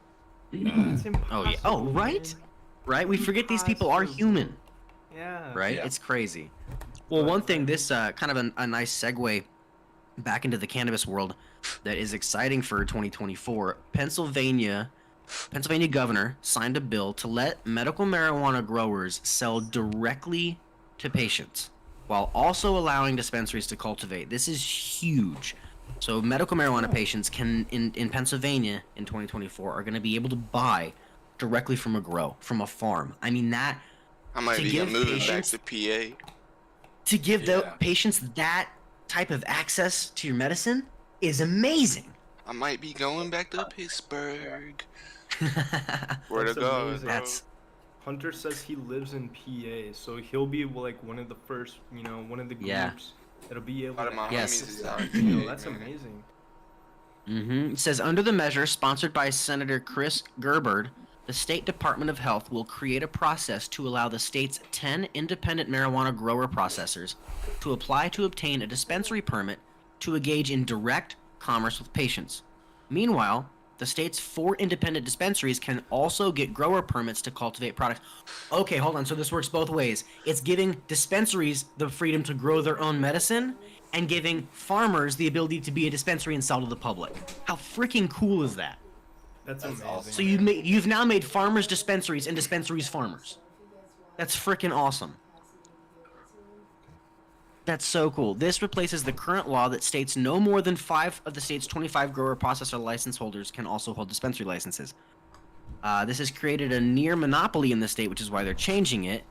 S6: Nah.
S4: It's impossible.
S3: Oh, yeah. Oh, right?
S4: man.
S3: Right? We forget these people are human,
S4: Yeah.
S3: right?
S7: Yeah.
S3: It's crazy. Well, one thing, this kind of a nice segue back into the cannabis world that is exciting for 2024. Pennsylvania Pennsylvania governor signed a bill to let medical marijuana growers sell directly to patients while also allowing dispensaries to cultivate. This is huge. So medical marijuana patients can in Pennsylvania in 2024 are going to be able to buy directly from a farm. I mean that
S5: I might
S3: to
S5: be
S3: give
S5: moving back
S3: patients-
S5: to PA.
S3: to give the
S7: Yeah.
S3: patients that type of access to your medicine is amazing.
S5: I might be going back to Pittsburgh. Where to
S4: That's
S5: go?
S4: amazing.
S3: That's
S4: Hunter says he lives in PA, so he'll be like one of the first, one of the
S3: Yeah.
S4: groups that'll be able
S5: A lot of
S4: to
S5: my
S3: Yes.
S5: homies is out in
S4: You know,
S5: PA,
S4: that's
S5: man.
S4: amazing.
S3: It says under the measure sponsored by Senator Chris Gerberd, the State Department of Health will create a process to allow the state's 10 independent marijuana grower processors to apply to obtain a dispensary permit to engage in direct commerce with patients. Meanwhile, the state's 4 independent dispensaries can also get grower permits to cultivate products. Okay, hold on. So this works both ways. It's giving dispensaries the freedom to grow their own medicine and giving farmers the ability to be a dispensary and sell to the public. How freaking cool is that?
S4: That's
S7: That's
S4: amazing.
S7: awesome.
S3: So you've now made farmers dispensaries and dispensaries farmers. That's freaking awesome. That's so cool. This replaces the current law that states no more than 5 of the state's 25 grower processor license holders can also hold dispensary licenses. This has created a near monopoly in the state, which is why they're changing it.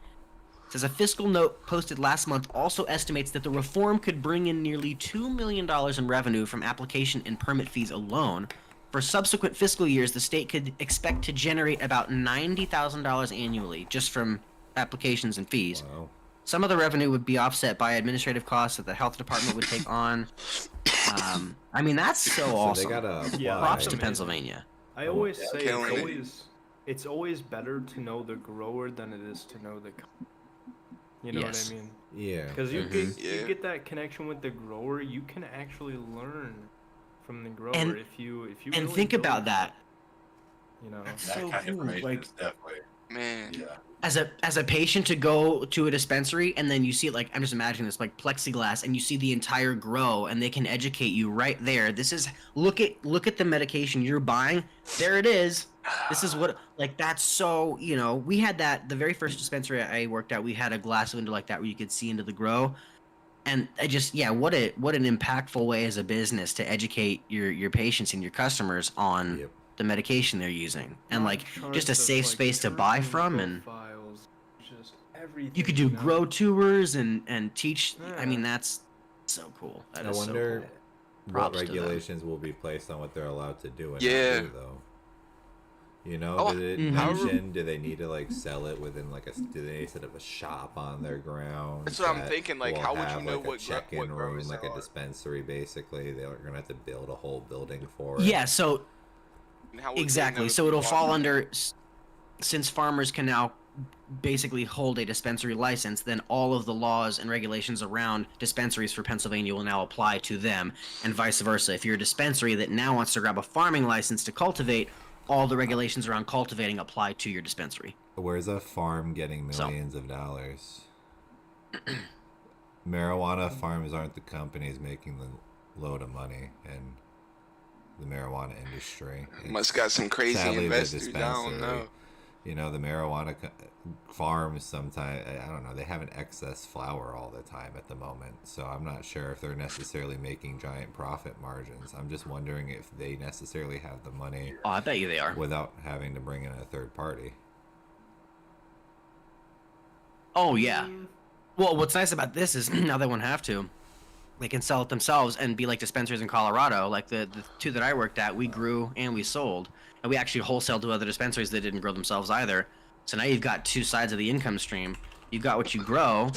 S3: It says a fiscal note posted last month also estimates that the reform could bring in nearly $2 million in revenue from application and permit fees alone. For subsequent fiscal years, the state could expect to generate about $90,000 annually just from applications and fees.
S6: Wow.
S3: Some of the revenue would be offset by administrative costs that the health department would take on. I mean, that's so awesome.
S6: They gotta apply.
S4: Yeah,
S3: Props to
S4: amazing.
S3: Pennsylvania.
S4: I always
S7: Yeah,
S4: say
S5: killing it.
S4: it's always better to know the grower than it is to know the. You know
S3: Yes.
S4: what I mean?
S6: Yeah.
S4: Because you
S5: Yeah.
S4: get that connection with the grower, you can actually learn from the grower
S3: And-
S4: if you
S3: And
S4: really
S3: think
S4: go
S3: about
S4: for
S3: that.
S4: it, You know.
S7: That
S3: So
S7: kind of
S3: cool,
S7: information
S3: like-
S7: is definitely.
S5: Man,
S7: Yeah.
S3: As a patient to go to a dispensary and then you see it, like I'm just imagining this like plexiglass and you see the entire grow and they can educate you right there. This is look at the medication you're buying. There it is. This is what like that's so, we had that the very first dispensary I worked at, we had a glass window like that where you could see into the grow. And I just what an impactful way as a business to educate your patients and your customers on
S6: Yep.
S3: the medication they're using and like
S4: Charts
S3: just a
S4: of,
S3: safe
S4: like,
S3: space to buy
S4: terpene
S3: from, and
S4: profiles, just everything.
S3: you could do
S4: know?
S3: grow tours and teach. I
S4: Yeah.
S3: mean, that's so cool. That
S6: I
S3: is
S6: wonder
S3: so cool.
S6: what
S3: Props to them.
S6: regulations will be placed on what they're allowed to do and
S5: Yeah.
S6: not do, though. You know,
S5: Oh,
S6: did it
S3: mhm.
S6: mention? Do they need to like sell it within like a? Do they set up a shop on their ground?
S5: That's what I'm thinking, like, how would you know
S6: like,
S5: what
S6: a check-in
S5: what
S6: room,
S5: growers
S6: like
S5: there
S6: a
S5: are?
S6: dispensary? Basically, they're gonna have to build a whole building for it.
S3: Yeah. So
S5: and how would they
S3: exactly.
S5: know
S3: So it'll
S5: what-
S3: fall under since farmers can now basically hold a dispensary license, then all of the laws and regulations around dispensaries for Pennsylvania will now apply to them, and vice versa. If you're a dispensary that now wants to grab a farming license to cultivate, all the regulations around cultivating apply to your dispensary.
S6: Where's a farm getting
S3: So-
S6: millions of dollars? Marijuana farms aren't the companies making the load of money in the marijuana industry.
S5: Must got some crazy
S6: sadly the
S5: investors. I don't
S6: dispensary.
S5: know.
S6: You know, the marijuana farms sometimes, I don't know, they have an excess flower all the time at the moment. So I'm not sure if they're necessarily making giant profit margins. I'm just wondering if they necessarily have the money
S3: Oh, I bet you they are.
S6: without having to bring in a third party.
S3: Oh yeah. Well, what's nice about this is now they won't have to. They can sell it themselves and be like dispensaries in Colorado. Like the 2 that I worked at, we grew and we sold, and we actually wholesaled to other dispensaries that didn't grow themselves either. So now you've got 2 sides of the income stream. You've got what you grow,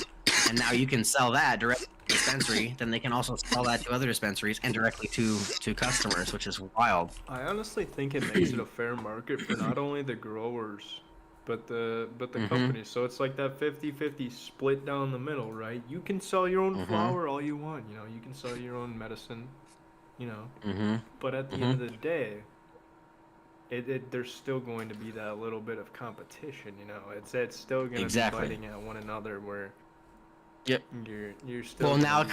S3: and now you can sell that direct to the dispensary. Then they can also sell that to other dispensaries and directly to customers, which is wild.
S4: I honestly think it makes it a fair market for not only the growers, but the
S3: Mhm.
S4: companies. So it's like that 50-50 split down the middle, right? You can sell your own
S3: Mhm.
S4: flower all you want, you can sell your own medicine,
S3: Mm-hmm.
S4: but at the end of the day, there's still going to be that little bit of competition, it's still going to
S3: Exactly.
S4: be fighting at one another where
S3: Yep.
S4: You're still.
S3: Well, now
S4: gonna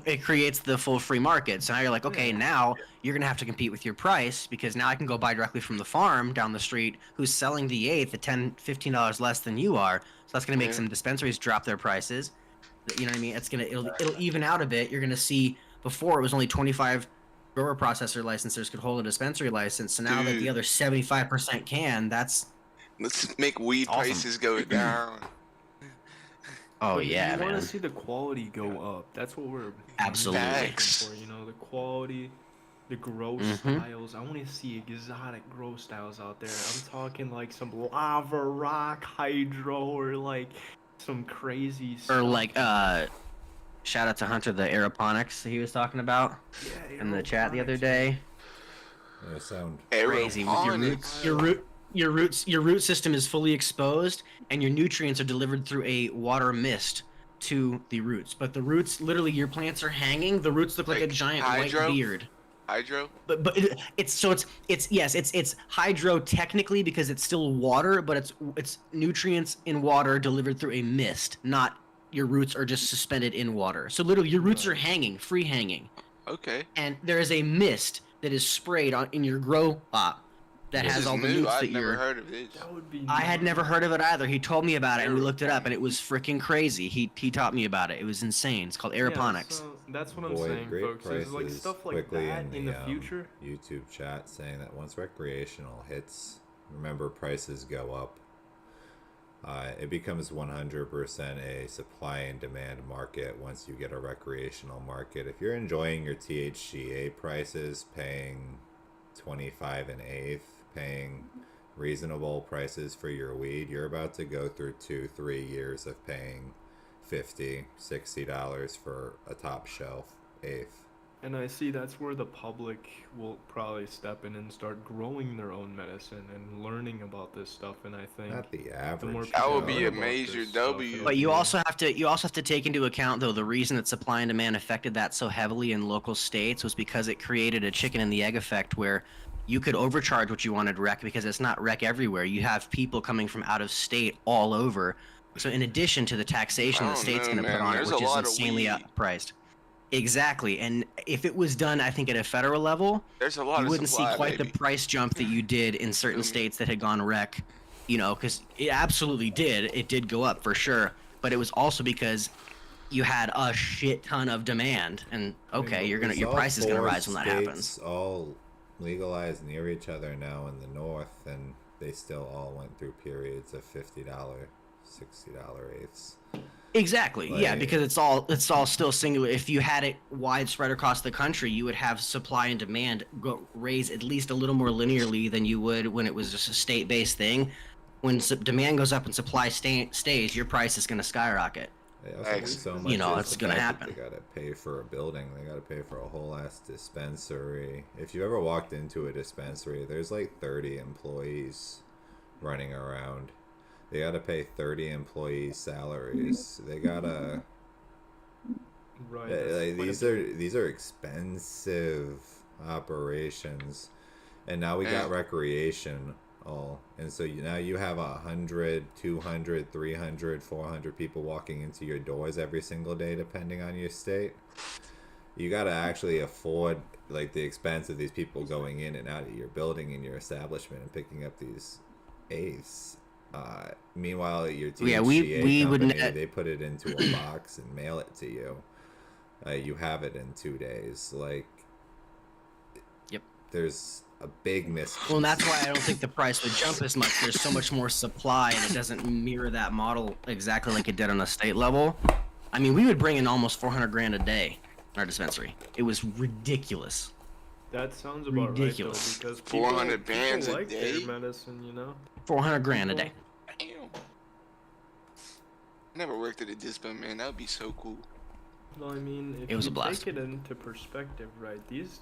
S3: it creates the full free market. So now you're like, okay,
S4: Yeah.
S3: now you're gonna have to compete with your price because now I can go buy directly from the farm down the street who's selling the eighth at $10-15 less than you are. So that's gonna make
S5: Yeah.
S3: some dispensaries drop their prices. You know what I mean? It'll even out a bit. You're gonna see before it was only 25 grower processor licensors could hold a dispensary license. So now that the
S5: Dude.
S3: other 75% can, that's
S5: Let's make weed
S3: Awesome.
S5: prices go down.
S3: oh
S4: But
S3: yeah,
S4: you want
S3: man.
S4: to see the quality go up. That's what we're
S3: Absolutely.
S4: looking
S5: Facts.
S4: for. You know, the quality, the grow
S3: Mhm.
S4: styles. I want to see exotic grow styles out there. I'm talking like some lava rock hydro or like some crazy.
S3: Or
S4: stuff.
S3: like shout out to Hunter the aeroponics that he was talking about
S4: Yeah,
S3: in the chat the other
S4: aeroponics,
S3: day.
S6: Yeah, sound
S3: Crazy with your roots. Your root system is fully exposed, and your nutrients are delivered through a water mist to the roots. But the roots, literally, your plants are hanging. The roots look like a
S5: Like
S3: giant
S5: hydro?
S3: white beard.
S5: Hydro?
S3: But it's hydro technically because it's still water, but it's nutrients in water delivered through a mist, not your roots are just suspended in water. So literally, your roots are hanging, free hanging,
S5: Okay.
S3: and there is a mist that is sprayed in your grow pot that
S5: This
S3: has
S5: is
S3: all the
S5: new.
S3: newts
S5: I've
S3: that
S5: never
S3: you're.
S5: heard of this.
S4: That would be.
S3: I had
S4: nuts.
S3: never heard of it either. He told me about it, and we looked it up, and it was freaking crazy. He taught me about it. It was insane. It's called aeroponics.
S4: So that's what I'm
S6: avoid
S4: saying,
S6: great
S4: folks. Is like
S6: prices
S4: stuff like
S6: quickly
S4: that in the
S6: the
S4: future.
S6: YouTube chat saying that once recreational hits, remember prices go up. It becomes 100% a supply and demand market once you get a recreational market. If you're enjoying your THCA prices, paying 25 an eighth, paying reasonable prices for your weed, you're about to go through 2-3 years of paying $50-$60 for a top shelf eighth.
S4: And I see that's where the public will probably step in and start growing their own medicine and learning about this stuff. And I think
S6: Not the average.
S4: more
S5: That would
S6: Joe.
S5: be
S4: learn
S5: a
S4: about
S5: major
S4: this stuff,
S5: W.
S4: it'll
S3: But you
S4: be-
S3: also have to take into account though the reason that supply and demand affected that so heavily in local states was because it created a chicken and the egg effect where you could overcharge what you wanted rec because it's not rec everywhere. You have people coming from out of state all over. So in addition to the taxation
S5: I
S3: the
S5: don't
S3: state's
S5: know,
S3: going to put
S5: man.
S3: on it,
S5: There's
S3: which
S5: a
S3: is
S5: lot of
S3: insanely
S5: weed.
S3: outpriced. Exactly. And if it was done, I think at a federal level,
S5: There's a lot
S3: you
S5: of
S3: wouldn't
S5: supply,
S3: see quite
S5: baby.
S3: the price jump that you did in certain
S5: Feel me?
S3: states that had gone rec, you know, because it absolutely did. It did go up for sure, but it was also because you had a shit ton of demand, and okay, your
S6: There's
S3: price is
S6: all
S3: gonna
S6: 4
S3: rise when that happens.
S6: states all legalized near each other now in the north, and they still all went through periods of $50, $60 eighths.
S3: Exactly. Yeah,
S6: Like-
S3: because it's all still singular. If you had it widespread across the country, you would have supply and demand raise at least a little more linearly than you would when it was just a state-based thing. When demand goes up and supply stays, your price is going to skyrocket.
S6: They also
S5: Thanks.
S6: do so
S3: You
S6: much
S3: know,
S6: is
S3: it's
S6: the
S3: gonna
S6: fact that
S3: happen.
S6: They gotta pay for a building. They gotta pay for a whole ass dispensary. If you ever walked into a dispensary, there's like 30 employees running around. They gotta pay 30 employees salaries. They gotta.
S4: Right.
S6: Yeah,
S4: that's
S6: like,
S4: quite
S6: these are expensive operations, and now we got
S5: Yeah.
S6: recreation all, and so now you have 100, 200, 300, 400 people walking into your doors every single day, depending on your state. You gotta actually afford like the expense of these people going in and out of your building and your establishment and picking up these eighths. Meanwhile, your THCA
S3: Yeah, we would
S6: company,
S3: net-
S6: they put it into a box and mail it to you. You have it in 2 days. Like,
S3: Yep.
S6: there's a big miss.
S3: Well, and that's why I don't think the price would jump as much. There's so much more supply, and it doesn't mirror that model exactly like it did on a state level. I mean, we would bring in almost 400 grand a day in our dispensary. It was ridiculous.
S4: That sounds about
S3: Ridiculous.
S4: right though, because people,
S5: 400 bands a
S4: like
S5: day?
S4: their medicine, you know.
S3: 400 grand a day.
S5: Damn. Never worked at a dispo, man. That would be so cool.
S4: Well, I mean, if
S3: It was
S4: you
S3: a blast.
S4: take it into perspective, right? These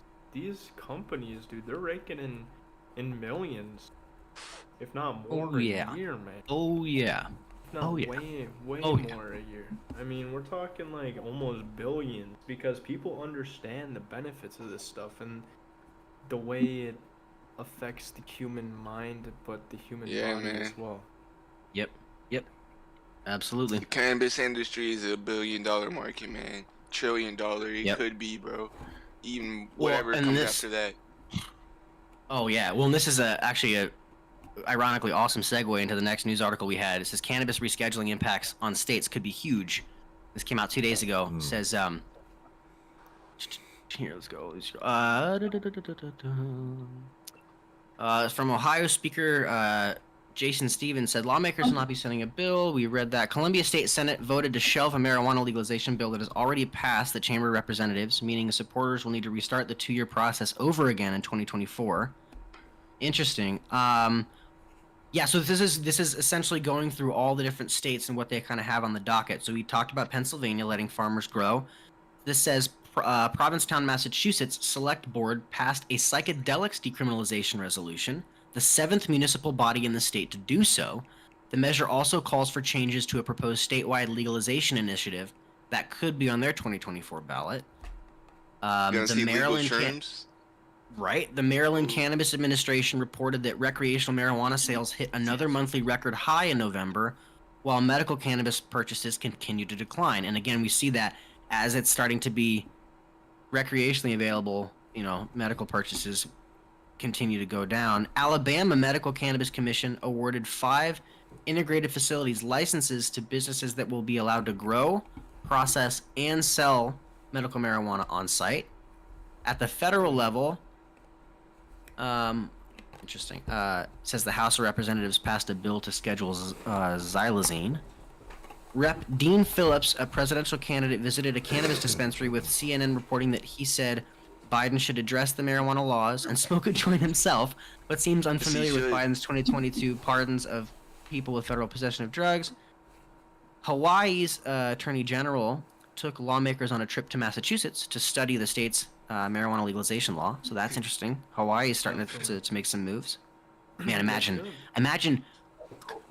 S4: companies, dude, they're raking in millions, if not more
S3: Oh, yeah.
S4: a year, man.
S3: Oh yeah.
S4: If not
S3: Oh, yeah.
S4: way
S3: Oh, yeah.
S4: more a year. I mean, we're talking like almost billions because people understand the benefits of this stuff and the way it affects the human mind, but the human
S5: Yeah,
S4: body
S5: man.
S4: as well.
S3: Yep. Yep. Absolutely.
S5: The cannabis industry is a $1 billion market, man. $1 trillion. It
S3: Yep.
S5: could be, bro. Even
S3: Well,
S5: whatever
S3: and
S5: comes
S3: this-
S5: after that.
S3: Oh yeah. Well, and this is actually a ironically awesome segue into the next news article we had. It says cannabis rescheduling impacts on states could be huge. This came out 2 days ago. It says here, let's go. It's from Ohio Speaker Jason Stevens said lawmakers will not be sending a bill. We read that Columbia State Senate voted to shelve a marijuana legalization bill that has already passed the Chamber of Representatives, meaning the supporters will need to restart the 2-year process over again in 2024. Interesting. Yeah, so this is essentially going through all the different states and what they kind of have on the docket. So we talked about Pennsylvania letting farmers grow. This says Provincetown, Massachusetts Select Board passed a psychedelics decriminalization resolution, the 7th municipal body in the state to do so. The measure also calls for changes to a proposed statewide legalization initiative that could be on their 2024 ballot.
S5: You gonna
S3: The
S5: see legal
S3: Maryland
S5: terms?
S3: Right. The Maryland Cannabis Administration reported that recreational marijuana sales hit another monthly record high in November, while medical cannabis purchases continue to decline. And again, we see that as it's starting to be recreationally available, medical purchases continue to go down. Alabama Medical Cannabis Commission awarded 5 integrated facilities licenses to businesses that will be allowed to grow, process, and sell medical marijuana on site. At the federal level, interesting. Says the House of Representatives passed a bill to schedule xylazine. Rep. Dean Phillips, a presidential candidate, visited a cannabis dispensary with CNN reporting that he said Biden should address the marijuana laws and smoke a joint himself, but seems unfamiliar with
S5: should.
S3: Biden's 2022 pardons of people with federal possession of drugs. Hawaii's Attorney General took lawmakers on a trip to Massachusetts to study the state's marijuana legalization law. So that's interesting. Hawaii is starting to make some moves. Man, imagine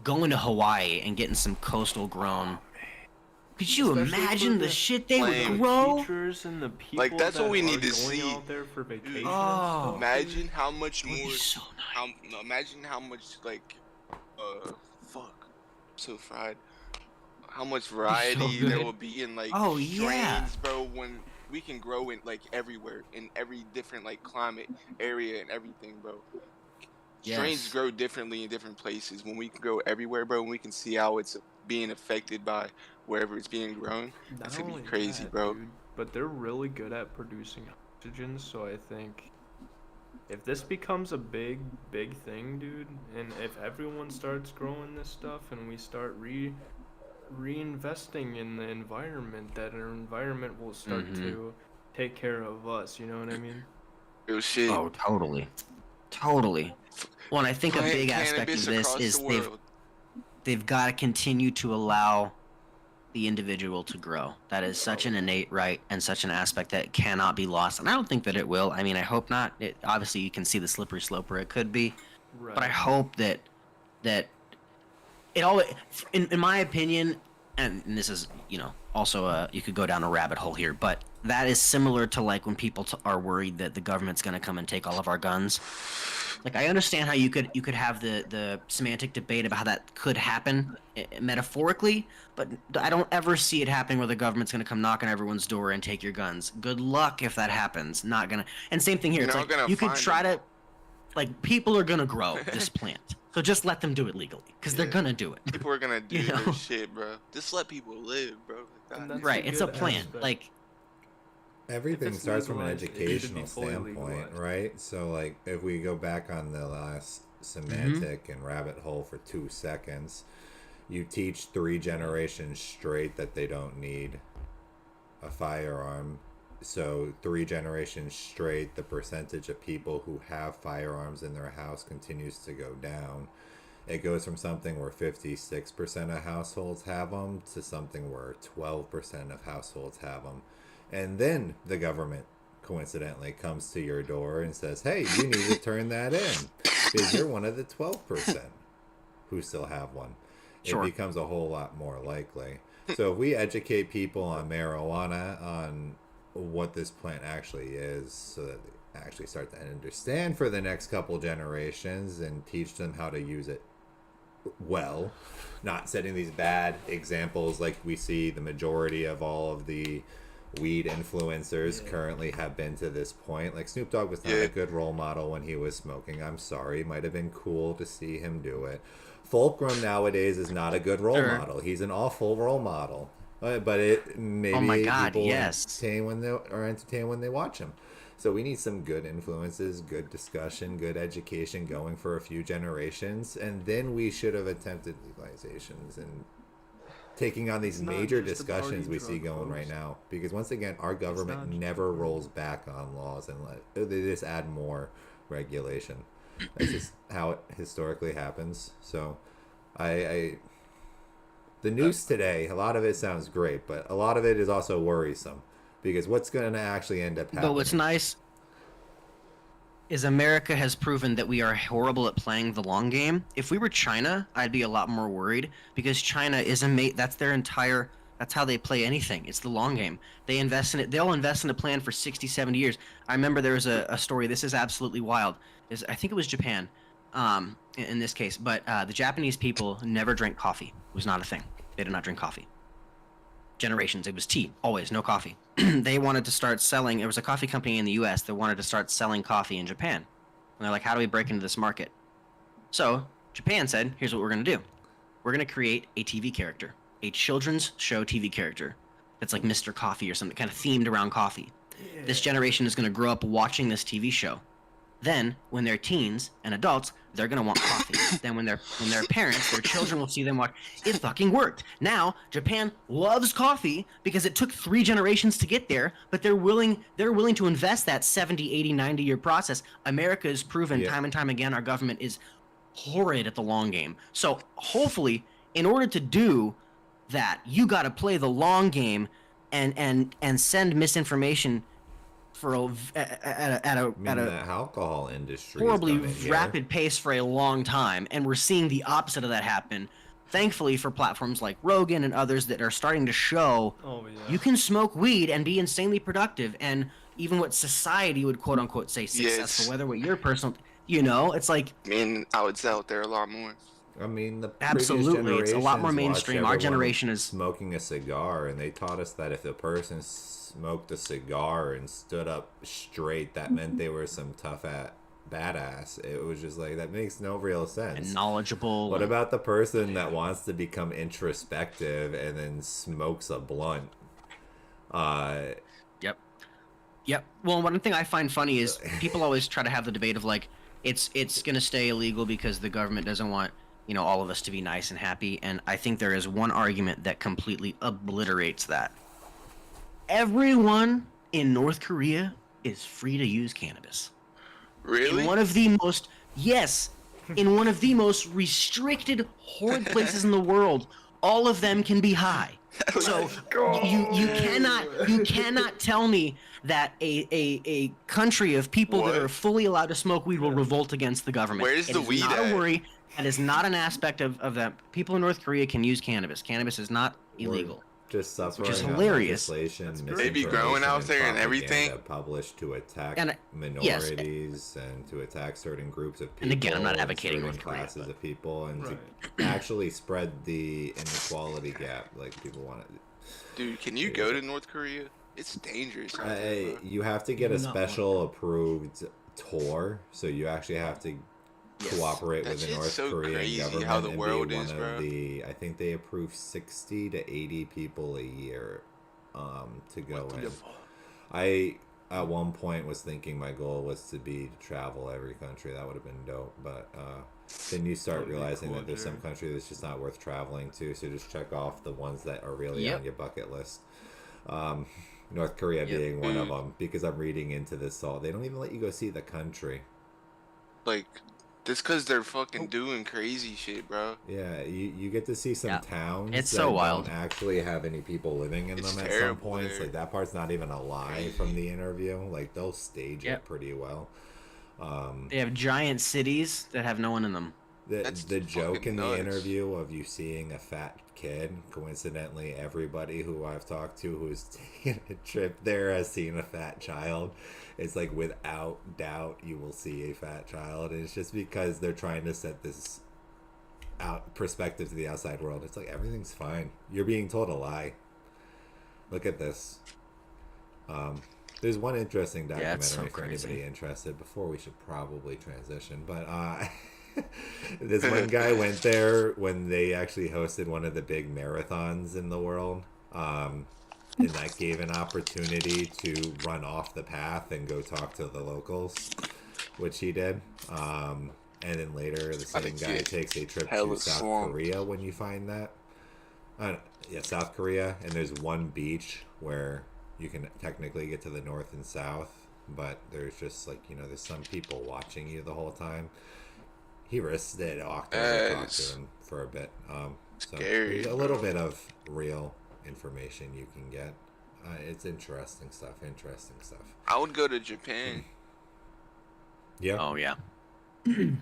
S3: going to Hawaii and getting some coastal grown. Could you
S4: Especially
S3: imagine
S4: for
S3: the
S4: the-
S3: shit they
S5: Flame.
S3: would grow?
S4: Teachers and the people
S5: Like, that's
S4: that
S5: what we
S4: are
S5: need to
S4: going
S5: see.
S4: out there for vacation. and
S3: Oh.
S4: stuff,
S5: Imagine how much
S3: It would
S5: more.
S3: be so nice.
S5: Imagine how much fuck, so fried. How much variety there
S3: good.
S5: will be in
S3: Oh,
S5: strains,
S3: yeah.
S5: bro. When we can grow in everywhere, in every different climate area and everything, bro. Strains
S3: Yes.
S5: grow differently in different places. When we can grow everywhere, bro, and we can see how it's being affected by wherever it's being grown,
S4: Not
S5: that's gonna be
S4: only
S5: crazy,
S4: that,
S5: bro.
S4: dude, but they're really good at producing oxygen, so I think if this becomes a big thing, dude, and if everyone starts growing this stuff and we start reinvesting in the environment, that our environment will start
S3: Mhm.
S4: to take care of us, you know what I mean?
S5: Real shit.
S3: Oh, totally. Well, and I think a
S5: Plant
S3: big aspect
S5: cannabis
S3: of this
S5: across
S3: is
S5: the world.
S3: they've got to continue to allow the individual to grow. That is such an innate right and such an aspect that cannot be lost. And I don't think that it will. I mean, I hope not. Obviously, you can see the slippery slope where it could be,
S4: Right.
S3: but I hope that it all, in my opinion, and this is also you could go down a rabbit hole here, but that is similar to like when people are worried that the government's going to come and take all of our guns. Like, I understand how you could have the semantic debate about how that could happen metaphorically, but I don't ever see it happening where the government's going to come knock on everyone's door and take your guns. Good luck if that happens. Not gonna. And same thing here. It's
S5: You're
S3: like
S5: not gonna
S3: you could
S5: find
S3: try
S5: them.
S3: to, like, people are gonna grow this plant, so just let them do it legally because they're
S5: Yeah.
S3: gonna do it.
S5: People are gonna do
S3: You know?
S5: their shit, bro. Just let people live, bro. Like that.
S4: And that's
S3: Right.
S4: a
S3: It's a
S4: good
S3: plant.
S4: aspect.
S3: Like,
S6: Everything
S4: it's
S6: starts from an
S4: legalized, it should be
S6: educational
S4: fully
S6: standpoint,
S4: legalized.
S6: right? So, like, if we go back on the last semantic and rabbit hole for 2 seconds, you teach 3 generations straight that they don't need a firearm. So 3 generations straight, the percentage of people who have firearms in their house continues to go down. It goes from something where 56% of households have them to something where 12% of households have them. And then the government coincidentally comes to your door and says, hey, you need to turn that in because you're one of the 12% who still have one.
S3: Sure.
S6: It becomes a whole lot more likely. So if we educate people on marijuana, on what this plant actually is, so that they actually start to understand for the next couple generations and teach them how to use it well, not setting these bad examples like we see the majority of all of the weed influencers currently have been to this point. Like Snoop Dogg was not a good role model when he was smoking. I'm sorry, it might have been cool to see him do it. Fulcrum nowadays is not a good role model. He's an awful role model. But it maybe
S3: Oh my God,
S6: people
S3: yes.
S6: are entertained when they watch him. So we need some good influences, good discussion, good education going for a few generations, and then we should have attempted legalizations and taking on these
S4: not
S6: major
S4: just about
S6: discussions we
S4: drug
S6: see going right
S4: folks.
S6: now. Because once again, our government
S4: not just
S6: never rolls back on laws and they just add more regulation. That's just how it historically happens. So, the news today, a lot of it sounds great, but a lot of it is also worrisome because what's going to actually end up happening?
S3: But what's nice is America has proven that we are horrible at playing the long game. If we were China, I'd be a lot more worried because China is that's their entire, that's how they play anything. It's the long game. They invest in it. They'll invest in a plan for 60, 70 years. I remember there was a story. This is absolutely wild. I think it was Japan in this case, but the Japanese people never drank coffee. It was not a thing. They did not drink coffee. Generations. It was tea, always, no coffee. They wanted to start selling. There was a coffee company in the U.S. that wanted to start selling coffee in Japan. And they're like, how do we break into this market? So Japan said, here's what we're going to do. We're going to create a TV character, a children's show TV character that's like Mr. Coffee or something, kind of themed around coffee. This generation is going to grow up watching this TV show. Then, when they're teens and adults, they're gonna want coffee. Then, when they're parents, their children will see them watch. It fucking worked. Now, Japan loves coffee because it took 3 generations to get there, but they're willing to invest that 70, 80, 90-year process. America has proven time and time again our government is horrid at the long game. So, hopefully, in order to do that, you got to play the long game and send misinformation for at
S6: the alcohol industry
S3: horribly
S6: is coming here.
S3: rapid pace for a long time, and we're seeing the opposite of that happen. Thankfully, for platforms like Rogan and others that are starting to show you can smoke weed and be insanely productive, and even what society would quote unquote say successful, whether what your personal, it's like.
S5: I mean, I would say out there a lot more.
S6: I mean, the
S3: Absolutely, it's a lot more mainstream. Our generation is
S6: smoking a cigar, and they taught us that if a person smoked a cigar and stood up straight, that meant they were some tough badass. It was just like, that makes no real sense.
S3: And knowledgeable.
S6: What about the person that wants to become introspective and then smokes a blunt?
S3: Yep. Well, one thing I find funny is people always try to have the debate of like, it's gonna stay illegal because the government doesn't want all of us to be nice and happy. And I think there is one argument that completely obliterates that. Everyone in North Korea is free to use cannabis.
S5: Really?
S3: In one of the most restricted, horrid places in the world, all of them can be high. So you cannot tell me that a country of people that are fully allowed to smoke weed will revolt against the government.
S5: Where's the weed
S3: not
S5: at?
S3: a worry. That is not an aspect of that. People in North Korea can use cannabis. Cannabis is not illegal.
S6: Just suffering
S3: Which is
S6: on
S3: hilarious.
S6: legislation,
S5: They be growing out there and everything.
S6: propaganda published to attack
S3: And,
S6: minorities and to attack certain groups of people.
S3: And again, I'm not advocating
S6: certain
S3: North Korea,
S6: classes
S3: but-
S6: of people, and to actually spread the inequality gap, like people want to.
S5: Dude, can you go to North Korea? It's dangerous. out there, bro.
S6: You have to get a special approved tour, so you actually have to cooperate
S5: That
S6: with the
S5: shit's
S6: North
S5: so
S6: Korean
S5: crazy
S6: government
S5: how the
S6: and
S5: world
S6: be one
S5: is,
S6: of
S5: bro.
S6: I think they approve 60 to 80 people a year to go in. I at one point was thinking my goal was to travel every country. That would have been dope, but then you start realizing that there's some country that's just not worth traveling to, so just check off the ones that are really on your bucket list. North Korea being one of them, because I'm reading into this all. They don't even let you go see the country.
S5: Like, that's because they're fucking doing crazy shit, bro.
S6: Yeah, you get to see some towns
S3: It's
S6: that
S3: so wild.
S6: don't actually have any people living in
S5: It's
S6: them at some
S5: terrible
S6: points.
S5: there.
S6: Like, that part's not even a lie from the interview. Like, they'll stage
S3: Yep.
S6: it pretty well.
S3: They have giant cities that have no one in them.
S5: That's
S6: The joke
S5: fucking
S6: in the
S5: nuts.
S6: interview of you seeing a fat kid, coincidentally, everybody who I've talked to who's taken a trip there has seen a fat child. It's like, without doubt, you will see a fat child. And it's just because they're trying to set this out perspective to the outside world. It's like everything's fine. You're being told a lie. Look at this. There's one interesting
S3: Yeah, it's so
S6: documentary for
S3: crazy.
S6: anybody interested before we should probably transition. But this one guy went there when they actually hosted one of the big marathons in the world. And that gave an opportunity to run off the path and go talk to the locals, which he did. And then later, the same guy takes a trip to
S5: hella
S6: South
S5: swamp.
S6: Korea when you find that. Yeah, South Korea, and there's one beach where you can technically get to the north and south, but there's just like, you know, there's some people watching you the whole time. He risked it. Octo talked to him for a bit. So
S5: Scary,
S6: there's a little bit of real information you can get. It's interesting stuff.
S5: I would go to Japan.
S6: Yeah.
S3: Oh yeah. You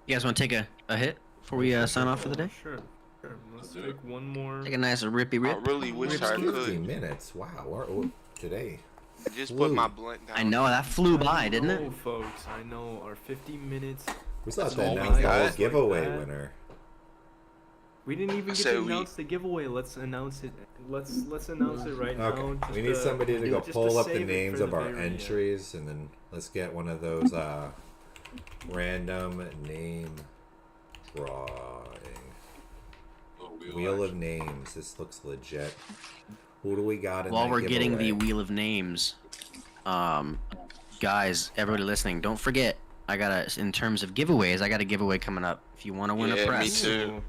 S3: guys want to take a hit before we sign off for the day?
S4: Sure. Let's take one more.
S3: Take a nice rippy rip.
S5: I really wish I
S6: 50
S5: could.
S6: minutes. Wow. Today.
S5: I just put my blunt down.
S3: I know that flew by, didn't it?
S4: Oh, folks, I know our 50 minutes.
S6: We still have to
S5: all we
S6: announce the whole
S5: got.
S6: giveaway
S4: Like that.
S6: winner.
S4: We didn't even get
S5: So
S4: to
S5: we-
S4: announce the giveaway. Let's announce it. Let's announce it right now.
S6: Okay.
S4: just
S6: We need somebody to go
S4: just
S6: pull up the
S4: save it
S6: names
S4: for
S6: of
S4: the
S6: our
S4: very end.
S6: entries, and then let's get one of those random name drawing. Wheel of names. This looks legit. Who do we got in
S3: While
S6: that
S3: we're getting the
S6: giveaway?
S3: wheel of names, guys, everybody listening, don't forget. In terms of giveaways, I got a giveaway coming up. If you want to win
S5: Yeah,
S3: a
S5: me
S3: press,
S5: too.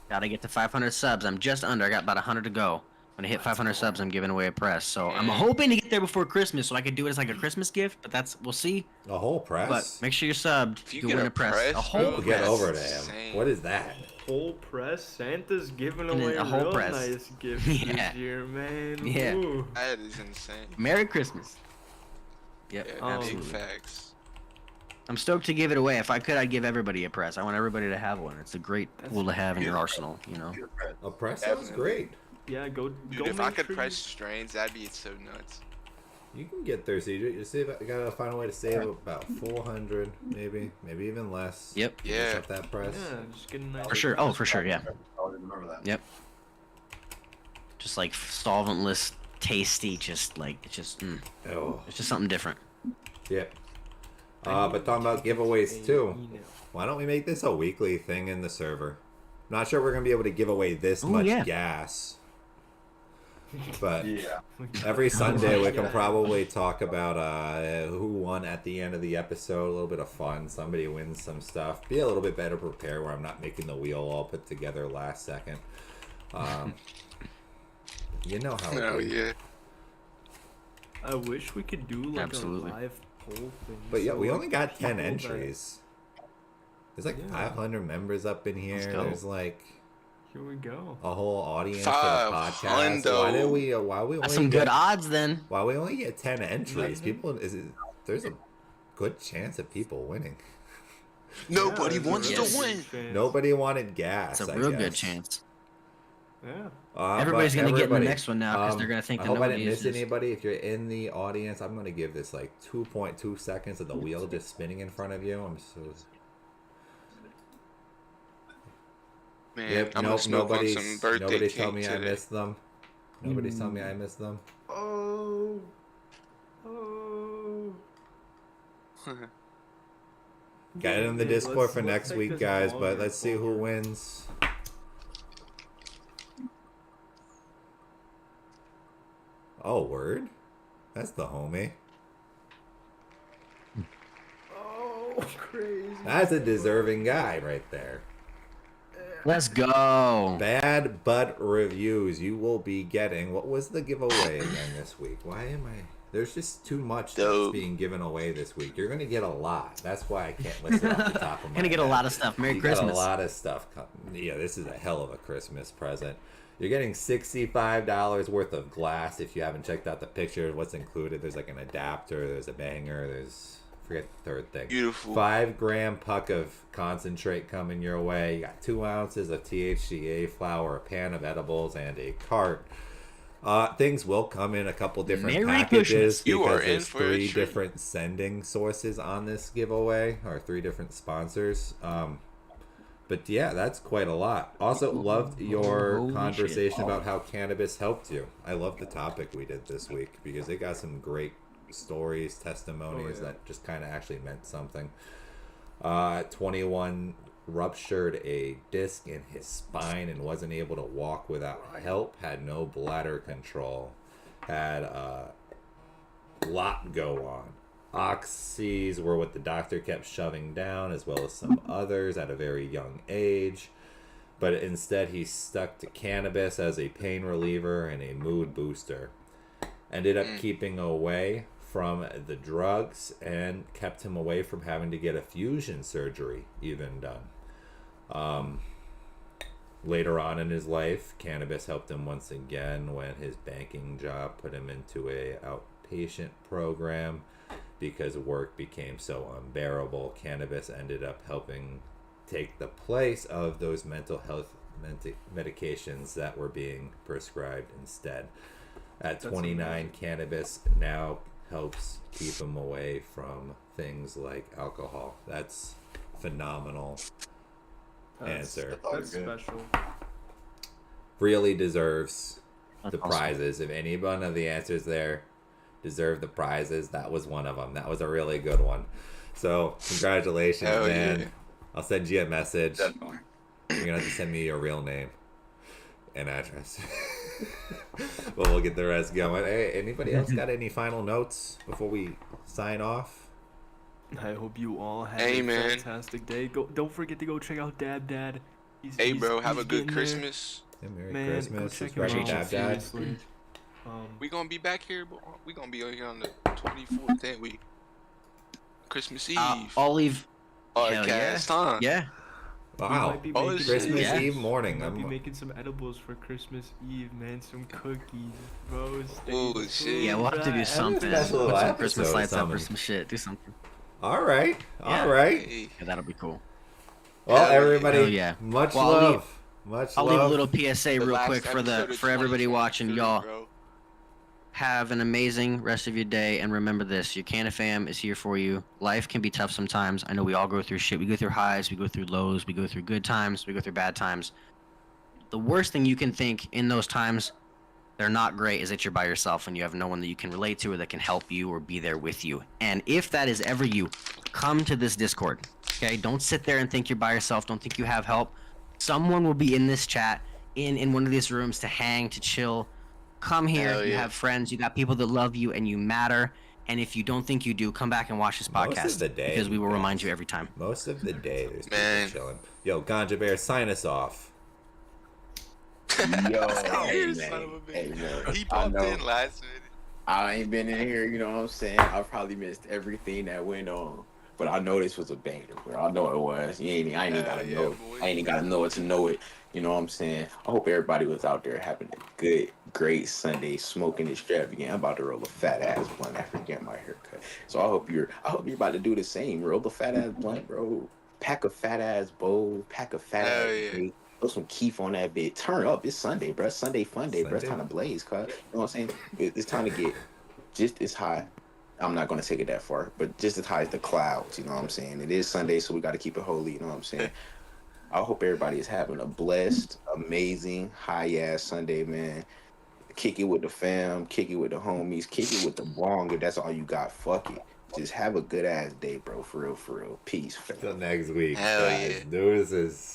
S3: gotta get to 500 subs. I'm just under. I got about 100 to go. When I hit 500 subs, I'm giving away a press. So I'm hoping to get there before Christmas, so I could do it as like a Christmas gift. But we'll see.
S6: A whole press.
S3: But make sure you're subbed.
S5: If you
S3: You'll
S5: get
S3: win
S5: a
S3: a press.
S5: press,
S3: A whole
S5: bro,
S6: Get
S3: press.
S6: over to
S5: That's
S6: him.
S5: insane.
S6: What is that?
S4: Whole press. Santa's giving
S3: And then
S4: away
S3: a whole
S4: real
S3: press.
S4: nice gifts
S3: Yeah.
S4: this year, man.
S3: Yeah.
S4: Ooh.
S5: That is insane.
S3: Merry Christmas. Yep,
S5: Yeah, big
S3: absolutely.
S5: facts.
S3: I'm stoked to give it away. If I could, I'd give everybody a press. I want everybody to have one. It's a great tool to have in your arsenal, you know.
S6: A press sounds great.
S4: Yeah, go.
S5: Dude,
S4: go
S5: if I
S4: make
S5: could
S4: sure
S5: press strains, that'd be so nuts.
S6: You can get there, CJ. You gotta find a way to save about 400, maybe even less.
S3: Yep.
S6: Just
S5: Yeah.
S6: up that press.
S4: Yeah, just get a nice.
S3: For sure. Oh, for sure, yeah.
S7: I don't remember that.
S3: Yep. Just like solventless, tasty, just like it's just
S6: Oh,
S3: it's just something different.
S6: yeah. But talking about giveaways too.
S4: Email.
S6: Why don't we make this a weekly thing in the server? Not sure we're gonna be able to give away this much
S3: yeah.
S6: gas. But
S7: Yeah.
S6: every Sunday we can probably talk about who won at the end of the episode. A little bit of fun. Somebody wins some stuff. Be a little bit better prepared where I'm not making the wheel all put together last second. You know how it
S5: Oh
S6: is.
S5: yeah.
S4: I wish we could do like
S3: Absolutely.
S4: a live poll thing.
S6: But yeah,
S4: so,
S6: we
S4: like,
S6: only got 10
S4: people that-
S6: entries. There's like
S4: Yeah.
S6: 500 members up in here.
S3: go.
S6: There's like
S4: Here we go.
S6: a whole audience for the podcast.
S5: 500.
S6: Why we
S3: That's
S6: only
S3: some good
S6: get,
S3: odds then.
S6: why we only get 10 entries?
S4: Mhm.
S6: People there's a good chance of people winning.
S5: Nobody
S4: there's a
S5: wants
S4: really
S3: to
S5: to
S4: good
S5: win.
S4: chance.
S6: Nobody wanted gas.
S3: It's a
S6: I
S3: real
S6: guess.
S3: good chance.
S4: Yeah.
S3: Everybody's
S6: But
S3: gonna get in the
S6: everybody,
S3: next one now because they're gonna think
S6: I
S3: that
S6: hope I
S3: nobody
S6: didn't
S3: is.
S6: miss anybody. If you're in the audience, I'm gonna give this like 2.2 seconds of the wheel just spinning in front of you. I'm so.
S5: Man,
S6: Yep.
S5: I'm gonna smoke on some
S6: Nobody's
S5: birthday
S6: tell
S5: cake
S6: me I
S5: today.
S6: missed them. Nobody's tell me I missed them.
S4: Oh. Oh.
S6: Got it in the
S4: Yeah,
S6: Discord
S4: let's-
S6: for
S4: let's
S6: next
S4: take
S6: week,
S4: this
S6: guys.
S4: ball
S6: But
S4: here
S6: let's see who
S4: forward.
S6: wins. Oh, word. That's the homie.
S4: Oh, crazy.
S6: That's a deserving guy right there.
S3: Let's go.
S6: Bad Butt Reviews. You will be getting. What was the giveaway again this week? Why am I? There's just too much that's
S5: Dope.
S6: being given away this week. You're gonna get a lot. That's why I can't list it off the top of my
S3: Gonna get a
S6: head.
S3: lot of stuff. Merry
S6: You
S3: Christmas.
S6: got a lot of stuff. Yeah, this is a hell of a Christmas present. You're getting $65 worth of glass. If you haven't checked out the picture of what's included, there's like an adapter, there's a banger, there's forget the third thing.
S5: Beautiful.
S6: 5-gram puck of concentrate coming your way. You got 2 ounces of THCA flower, a pan of edibles, and a cart. Things will come in a couple different
S3: Merry
S6: packages
S3: Christmas.
S5: You
S6: because
S5: are in
S6: there's
S5: for a
S6: 3
S5: treat.
S6: But yeah, that's quite a lot. Also, loved your
S3: Holy
S6: conversation
S3: shit.
S6: about how cannabis helped you. I love the topic we did this week because it got some great stories, testimonies that just kind of actually meant something. 21 ruptured a disc in his spine and wasn't able to walk without help, had no bladder control, had a lot go on. Oxys were what the doctor kept shoving down, as well as some others at a very young age. But instead, he stuck to cannabis as a pain reliever and a mood booster. Ended up keeping away from the drugs and kept him away from having to get a fusion surgery even done. Later on in his life, cannabis helped him once again when his banking job put him into a outpatient program. Because work became so unbearable, cannabis ended up helping take the place of those mental health medications that were being prescribed instead. At 29, cannabis now helps keep him away from things like alcohol. That's phenomenal answer.
S4: That's special.
S6: Really deserves
S3: That's
S6: the
S3: awesome.
S6: prizes. If any one of the answers there deserve the prizes, that was one of them. That was a really good one. So congratulations,
S5: Hell
S6: man.
S5: yeah.
S6: I'll send you a message.
S7: Definitely.
S6: You're gonna have to send me your real name and address. But we'll get the rest going. Hey, anybody else got any final notes before we sign off?
S4: I hope you all have
S5: Hey,
S4: a
S5: man.
S4: fantastic day. Don't forget to go check out Dab Dad.
S5: Hey, bro, have a
S4: he's
S5: good
S4: getting there.
S5: Christmas.
S6: Yeah, Merry
S4: Man,
S6: Christmas.
S4: go check him
S6: Subscribe to
S4: out.
S6: Dab Dad.
S4: Seriously.
S5: We gonna be back here, but we gonna be on here on the 24th, ain't we? Christmas Eve.
S3: I'll leave. hell yeah.
S5: Podcast time.
S3: Yeah.
S4: we
S6: Wow.
S4: might be
S5: Oh,
S4: making
S6: Christmas
S3: Yeah.
S6: Eve morning.
S4: We might be
S6: I'm,
S4: making some edibles for Christmas Eve, man. Some cookies, bro. Stay
S5: Oh,
S4: tuned,
S5: shit.
S3: Yeah, we'll have to do
S4: bruh.
S3: something.
S6: special
S3: Put some
S6: episode
S3: Christmas
S6: or
S3: lights up or
S6: something.
S3: some shit. Do something.
S6: all right.
S3: Yeah.
S6: All right.
S5: Hey,
S3: Yeah, that'll be cool.
S6: Well,
S5: Hell yeah.
S6: everybody,
S3: Hell yeah.
S6: much
S3: Well, I'll
S6: love. Much
S3: I'll
S6: love.
S3: leave a little PSA
S5: the
S3: real
S5: last
S3: quick for
S5: episode of
S3: everybody watching.
S5: 2023,
S3: Y'all
S5: bro.
S3: have an amazing rest of your day, and remember this: your Canna fam is here for you. Life can be tough sometimes. I know we all go through shit. We go through highs, we go through lows, we go through good times, we go through bad times. The worst thing you can think in those times, they're not great, is that you're by yourself and you have no one that you can relate to or that can help you or be there with you. And if that is ever you, come to this Discord. Okay, don't sit there and think you're by yourself. Don't think you have help. Someone will be in this chat, in one of these rooms to hang, to chill. Come here.
S5: Hell
S3: You
S5: yeah.
S3: have friends. You got people that love you and you matter. And if you don't think you do, come back and watch this
S6: Most of
S3: podcast
S6: the day,
S3: because we will
S6: guys.
S3: remind you every time.
S6: Most of the day, there's
S5: Man.
S6: people chilling. Yo, Ganja Bear, sign us off.
S8: Yo,
S5: You
S8: hey,
S5: son
S8: man.
S5: of a bitch.
S8: Hey, man.
S5: He
S8: I
S5: popped
S8: know.
S5: in last minute.
S8: I ain't been in here, you know what I'm saying? I probably missed everything that went on. But I know this was a banger, bro. I know it was. I ain't even gotta
S5: Yeah,
S8: know.
S5: boy.
S8: I ain't even gotta know it to know it. You know what I'm saying? I hope everybody was out there having a good, great Sunday, smoking extravagant. I'm about to roll a fat ass blunt after getting my haircut. So I hope you're about to do the same. Roll the fat ass blunt, bro. Pack a fat ass bowl, pack a fat
S5: Hell
S8: ass
S5: yeah.
S8: vape. Throw some keef on that bit. Turn up. It's Sunday, bro. Sunday fun day, bro. It's
S6: Sunday.
S8: time to blaze, cuz. You know what I'm saying? It's time to get just as high. I'm not gonna take it that far, but just as high as the clouds, you know what I'm saying? It is Sunday, so we gotta keep it holy, you know what I'm saying? I hope everybody is having a blessed, amazing, high ass Sunday, man. Kick it with the fam, kick it with the homies, kick it with the bong if that's all you got. Fuck it. Just have a good ass day, bro. For real, for real. Peace, fam.
S6: Till next week.
S5: Hell
S6: guys.
S5: yeah.
S6: Deuces.